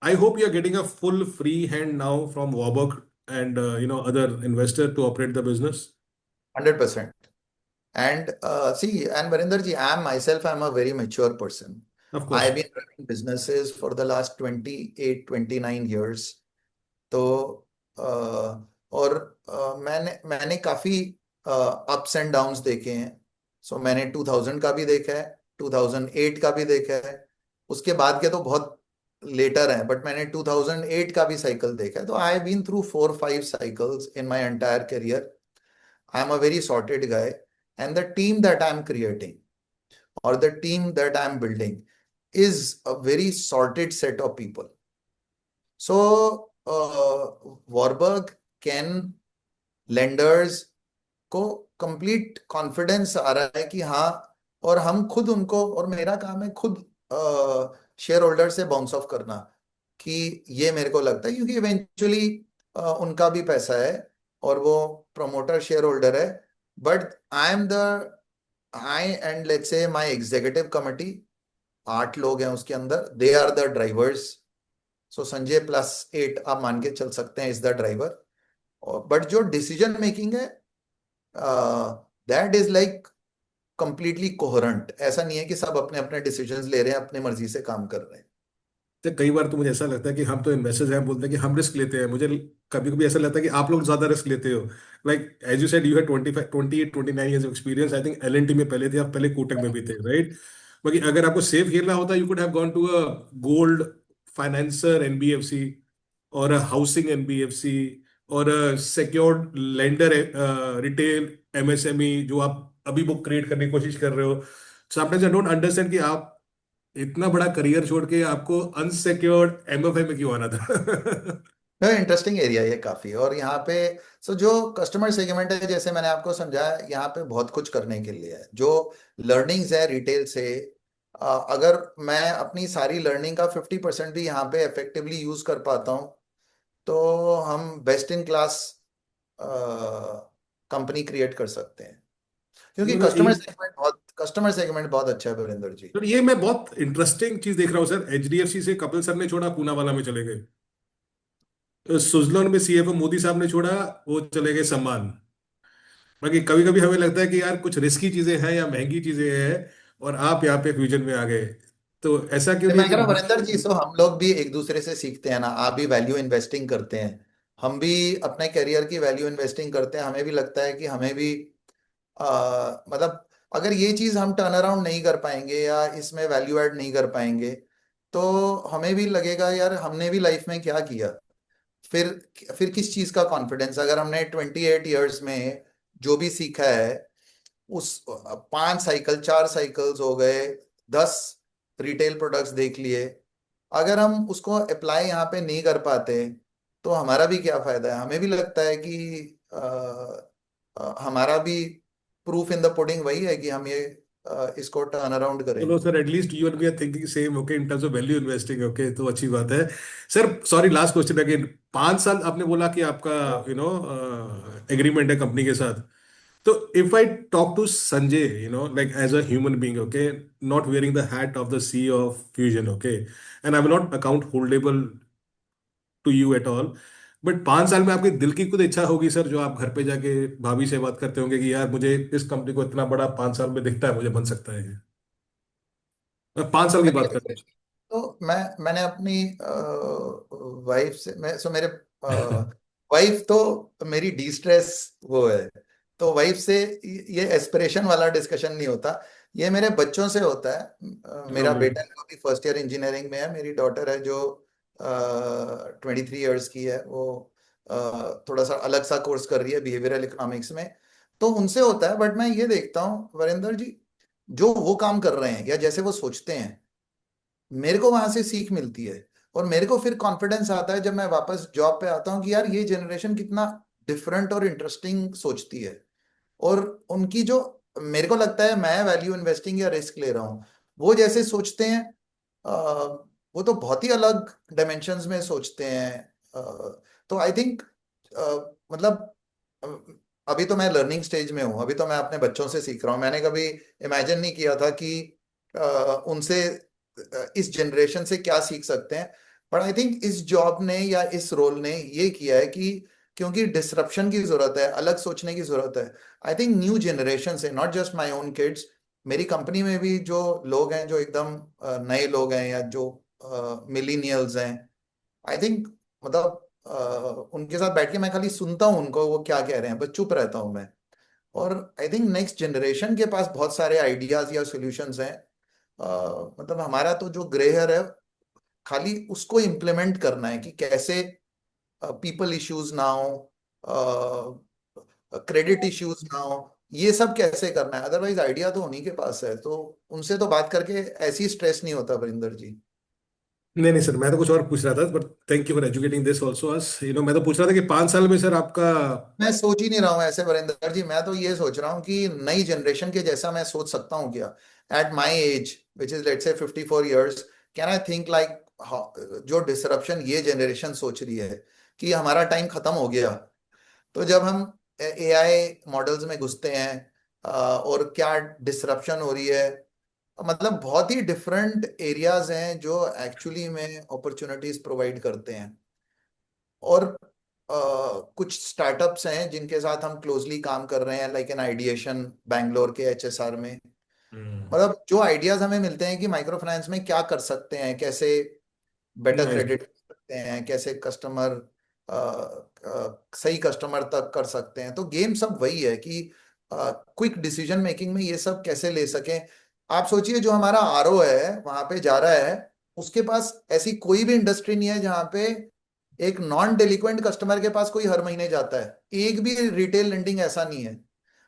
I hope you are getting a full free hand now from Warburg and other investor to operate the business 100%. And see, and Varinder ji, I am myself, I'm a very mature person. of I course have been running businesses for the last 28, 29 years. तो और मैंने मैंने काफी ups and downs देखे हैं सो मैंने 2000 का भी देखा है 2008 का भी देखा है उसके बाद के तो बहुत लेटर हैं बट मैंने 2008 का भी साइकिल देखा है तो I have been through 4 5 cycles in my entire career I am a very sorted guy and the team that I am creating or the team that I'm building is a very sorted set of people. So, Warburg can lenders को complete confidence आ रहा है कि हाँ और हम खुद उनको और मेरा काम है खुद शेयर होल्डर से बाउंस ऑफ करना कि ये मेरे को लगता है क्योंकि इवेंचुअली उनका भी पैसा है और वो प्रमोटर शेयर होल्डर है but I and let's say my executive committee 8 लोग हैं उसके अंदर दे आर द ड्राइवर्स सो संजय +8 आप मान के चल सकते हैं इज द ड्राइवर बट जो डिसीजन मेकिंग है that is like completely coherent ऐसा नहीं है कि सब अपने अपने डिसीजंस ले रहे हैं अपनी मर्जी से काम कर रहे हैं तो कई बार तो मुझे ऐसा लगता है कि हम तो इन्वेस्टर्स हैं बोलते हैं कि हम रिस्क लेते हैं मुझे कभी कभी ऐसा लगता है कि आप लोग ज्यादा रिस्क लेते हो like as you said you have 25 28 29 years of experience I think L&T में पहले थे आप पहले कोटक में भी थे राइट बाकी अगर आपको सेफ खेलना होता you could have gone to a gold financer NBFC और अ हाउसिंग एनबीएफसी और a secured lender retail MSME जो आप अभी बुक क्रिएट करने की कोशिश कर रहे हो सो आपने डोंट अंडरस्टैंड कि आप इतना बड़ा करियर छोड़ के आपको अनसिक्योर्ड एमएफआई में क्यों आना था? इंटरेस्टिंग एरिया ये काफी और यहाँ पे सो जो कस्टमर सेगमेंट है जैसे मैंने आपको समझाया यहाँ पे बहुत कुछ करने के लिए है जो लर्निंग्स है रिटेल से अगर मैं अपनी सारी लर्निंग का 50% भी यहाँ पे इफेक्टिवली यूज कर पाता हूँ तो हम best in class company create कर सकते हैं क्योंकि नो नो कस्टमर सेगमेंट बहुत अच्छा है वीरेंद्र जी ये मैं बहुत इंटरेस्टिंग चीज देख रहा हूँ सर एचडीएफसी से कपिल सर ने छोड़ा पूना वाला में चले गए सुजलोन में सीएफओ मोदी साहब ने छोड़ा वो चले गए सम्मान बाकी कभी कभी हमें लगता है कि यार कुछ रिस्की चीजें हैं या महंगी चीजें हैं और आप यहाँ पे फ्यूजन में आ गए तो ऐसा क्यों नहीं मैं है कह कि रहा हूँ वरिंदर जी सो हम लोग भी एक दूसरे से सीखते हैं ना आप भी वैल्यू इन्वेस्टिंग करते हैं हम भी अपने करियर की वैल्यू इन्वेस्टिंग करते हैं हमें भी लगता है कि हमें भी मतलब अगर ये चीज हम टर्न अराउंड नहीं कर पाएंगे या इसमें वैल्यू ऐड नहीं कर पाएंगे तो हमें भी लगेगा यार हमने भी लाइफ में क्या किया फिर फिर किस चीज का कॉन्फिडेंस अगर हमने 28 ईयर्स में जो भी सीखा है उस 5 साइकिल 4 साइकिल्स हो गए, 10 रिटेल प्रोडक्ट्स देख लिए, अगर हम उसको अप्लाई यहाँ पे नहीं कर पाते तो हमारा भी क्या फायदा है। हमें भी लगता है कि हमारा भी प्रूफ इन द पुडिंग वही है कि हम ये इसको टर्न अराउंड करें। चलो sir, at least you and we are thinking same, okay, in terms of value investing, okay, तो अच्छी बात है। Sir sorry, last question again. 5 साल आपने बोला कि आपका एग्रीमेंट है कंपनी के साथ। तो if I talk to Sanjay, like as a human being, okay, not wearing the hat of the CEO of Fusion, okay, and I will not account holdable to you at all, but 5 साल में आपकी दिल की खुद इच्छा होगी sir, जो आप घर पे जाके भाभी से बात करते होंगे कि यार मुझे इस कंपनी को इतना बड़ा 5 साल में दिखता है, मुझे बन सकता है ये। मैं 5 साल की बात कर रहा हूँ। तो मैंने अपनी वाइफ से, मेरे वाइफ तो मेरी डी स्ट्रेस वो है, तो वाइफ से ये एस्पिरेशन वाला डिस्कशन नहीं होता, ये मेरे बच्चों से होता है। मेरा बेटा जो अभी फर्स्ट ईयर इंजीनियरिंग में है, मेरी डॉटर है जो 23 ईयर्स की है, वो थोड़ा सा अलग सा कोर्स कर रही है बिहेवियरल इकोनॉमिक्स में, तो उनसे होता है। बट मैं ये देखता हूँ वरिंदर जी, जो वो काम कर रहे हैं या जैसे वो सोचते हैं, मेरे को वहां से सीख मिलती है, और मेरे को फिर कॉन्फिडेंस आता है जब मैं वापस जॉब पे आता हूँ कि यार ये जनरेशन कितना डिफरेंट और इंटरेस्टिंग सोचती है। और उनकी जो, मेरे को लगता है मैं वैल्यू इन्वेस्टिंग या रिस्क ले रहा हूँ, वो जैसे सोचते हैं वो तो बहुत ही अलग डायमेंशंस में सोचते हैं। तो आई थिंक मतलब अ, अभी तो मैं लर्निंग स्टेज में हूँ, अभी तो मैं अपने बच्चों से सीख रहा हूँ। मैंने कभी इमेजिन नहीं किया था कि उनसे इस जनरेशन से क्या सीख सकते हैं। पर आई थिंक इस जॉब ने या इस रोल ने ये किया है कि क्योंकि डिसरप्शन की जरूरत है, अलग सोचने की जरूरत है। आई थिंक न्यू जनरेशन से, not just my own kids, मेरी कंपनी में भी जो लोग हैं जो एकदम नए लोग हैं या जो मिलीनियल्स हैं, आई थिंक मतलब उनके साथ बैठ के मैं खाली सुनता हूँ उनको वो क्या कह रहे हैं, बस चुप रहता हूँ मैं। और आई थिंक नेक्स्ट जनरेशन के पास बहुत सारे आइडियाज या सॉल्यूशंस हैं। मतलब हमारा तो जो ग्रे हेयर है, खाली उसको इम्प्लीमेंट करना है कि कैसे पीपल इश्यूज ना हो, क्रेडिट इश्यूज ना हो, ये सब कैसे करना है। अदरवाइज आइडिया तो उन्हीं के पास है, तो उनसे तो बात करके ऐसी स्ट्रेस नहीं होता वरिंदर जी। नहीं नहीं सर, मैं तो कुछ और पूछ रहा था, but thank you for educating this also us. मैं तो पूछ रहा था कि 5 साल में सर आपका। मैं सोच ही नहीं रहा हूँ ऐसे वरिंदर जी, मैं तो ये सोच रहा हूँ कि नई जनरेशन के जैसा मैं सोच सकता हूँ क्या, at my age which is let's say 54 years, can I think like जो डिसरप्शन ये जनरेशन सोच रही है कि हमारा टाइम खत्म हो गया। तो जब हम एआई मॉडल्स में घुसते हैं और क्या डिसरप्शन हो रही है, मतलब बहुत ही डिफरेंट एरियाज हैं जो एक्चुअली में अपॉर्चुनिटीज प्रोवाइड करते हैं। और कुछ स्टार्टअप्स हैं जिनके साथ हम क्लोजली काम कर रहे हैं, लाइक एन आइडिएशन बैंगलोर के एचएसआर में। मतलब जो आइडियाज हमें मिलते हैं कि माइक्रो फाइनेंस में क्या कर सकते हैं, कैसे बेटर नाइस। क्रेडिट कर सकते हैं, कैसे कस्टमर सही कस्टमर तक कर सकते हैं। तो गेम सब वही है कि क्विक डिसीजन मेकिंग में ये सब कैसे ले सकें। आप सोचिए जो हमारा आरओ है वहां पे जा रहा है, उसके पास ऐसी कोई भी इंडस्ट्री नहीं है जहां पे एक नॉन डेलिक्वेंट कस्टमर के पास कोई हर महीने जाता है। एक भी रिटेल लेंडिंग ऐसा नहीं है।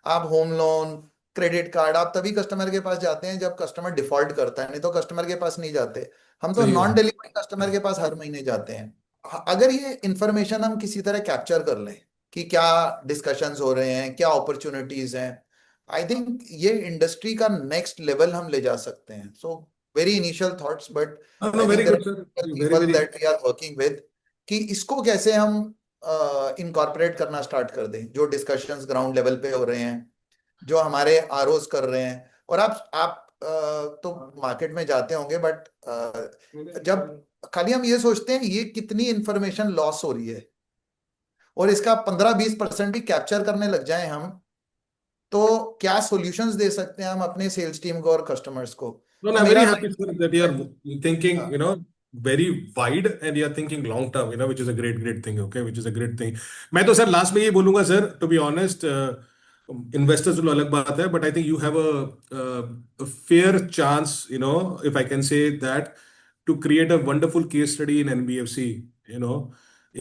आप होम लोन, क्रेडिट कार्ड, आप तभी कस्टमर के पास जाते हैं जब कस्टमर डिफॉल्ट करता है, नहीं तो कस्टमर के पास नहीं जाते। हम तो सही नॉन बात। डेलिक्वेंट कस्टमर के पास हर महीने जाते हैं। अगर ये इंफॉर्मेशन हम किसी तरह कैप्चर कर लें कि क्या डिस्कशंस हो रहे हैं, क्या अपॉर्चुनिटीज हैं, आई थिंक ये इंडस्ट्री का नेक्स्ट लेवल हम ले जा सकते हैं। So very initial thoughts, but no, I very think there good sir. Are very people very. That we are working with कि इसको कैसे हम इनकॉर्पोरेट करना स्टार्ट कर दें, जो डिस्कशंस ग्राउंड लेवल पे हो रहे हैं, जो हमारे आरओज कर रहे हैं। और आप तो मार्केट में जाते होंगे, बट जब खाली हम ये सोचते हैं ये कितनी इंफॉर्मेशन लॉस हो रही है, और इसका 15-20% भी कैप्चर करने लग जाए हम, तो क्या सॉल्यूशंस दे सकते हैं हम अपने सेल्स टीम को और कस्टमर्स को। No, no, तो I'm very मेरा happy, sir, that you are thinking, हाँ, very wide, and you are thinking long term, which is a great, great thing, okay, which is a great thing. मैं तो sir last में ये बोलूंगा sir, to be honest, investors तो अलग बात है, but I think you have a fair chance, if I can say that, to create a wonderful case study in NBFC,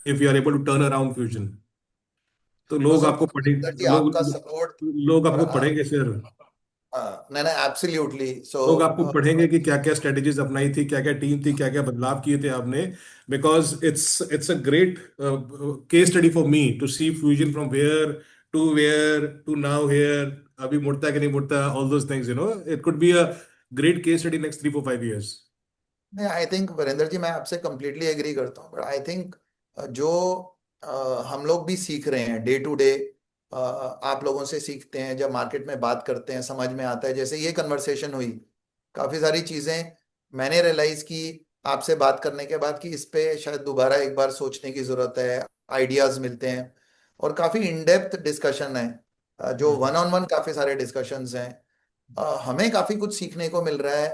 if you are able to turn around Fusion. तो तो लोग sir आपको पढ़ेंगे, वरिंदर जी लोग आपका सपोर्ट लोग और आपको पढ़ेंगे सर, नहीं नहीं एब्सोल्युटली लोग आपको सो पढ़ेंगे कि क्या क्या स्ट्रेटेजीज अपनाई थी, क्या क्या टीम थी, क्या क्या बदलाव किए थे आपने, because it's a great case study for me to see Fusion from where to now here, अभी मुड़ता है कि नहीं मुड़ता, all those things, it could be a great case study next 3 4 5 years. नहीं आई थिंक वरिंदर जी मैं आपसे कंप्लीटली एग्री करता हूँ, बट आई थिंक जो हम लोग भी सीख रहे हैं डे टू डे, आप लोगों से सीखते हैं, जब मार्केट में बात करते हैं समझ में आता है, जैसे ये कन्वर्सेशन हुई, काफी सारी चीजें मैंने रियलाइज की आपसे बात करने के बाद कि इस पे शायद दोबारा एक बार सोचने की जरूरत है, आइडियाज मिलते हैं, और काफी इन डेप्थ डिस्कशन है, जो वन ऑन वन काफी सारे डिस्कशंस हैं, हमें काफी कुछ सीखने को मिल रहा है,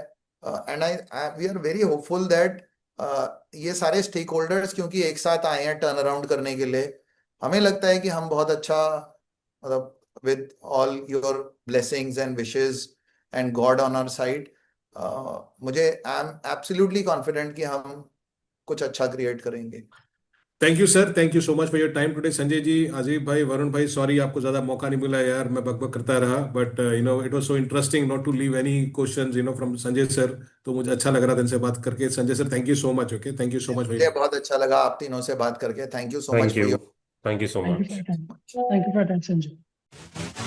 and I we are very hopeful that ये सारे स्टेक होल्डर्स क्योंकि एक साथ आए हैं टर्न अराउंड करने के लिए, हमें लगता है कि हम बहुत अच्छा, मतलब with all your blessings and wishes and God on our side, मुझे आई एम एब्सोल्युटली कॉन्फिडेंट कि हम कुछ अच्छा क्रिएट करेंगे। Thank you sir, thank you so much for your time today Sanjay ji, अजीब भाई, वरुण भाई, सॉरी आपको ज्यादा मौका नहीं मिला यार, मैं बकबक करता रहा, but it was so interesting not to leave any questions from Sanjay sir, तो मुझे अच्छा लग रहा था इनसे बात करके। Sanjay sir thank you so much, okay, thank you so much मुझे भाई। बहुत अच्छा लगा आप तीनों से बात करके, thank you so much Thank for you. Your Thank you so Thank you for much. your time. Thank you for your time, Sanjay.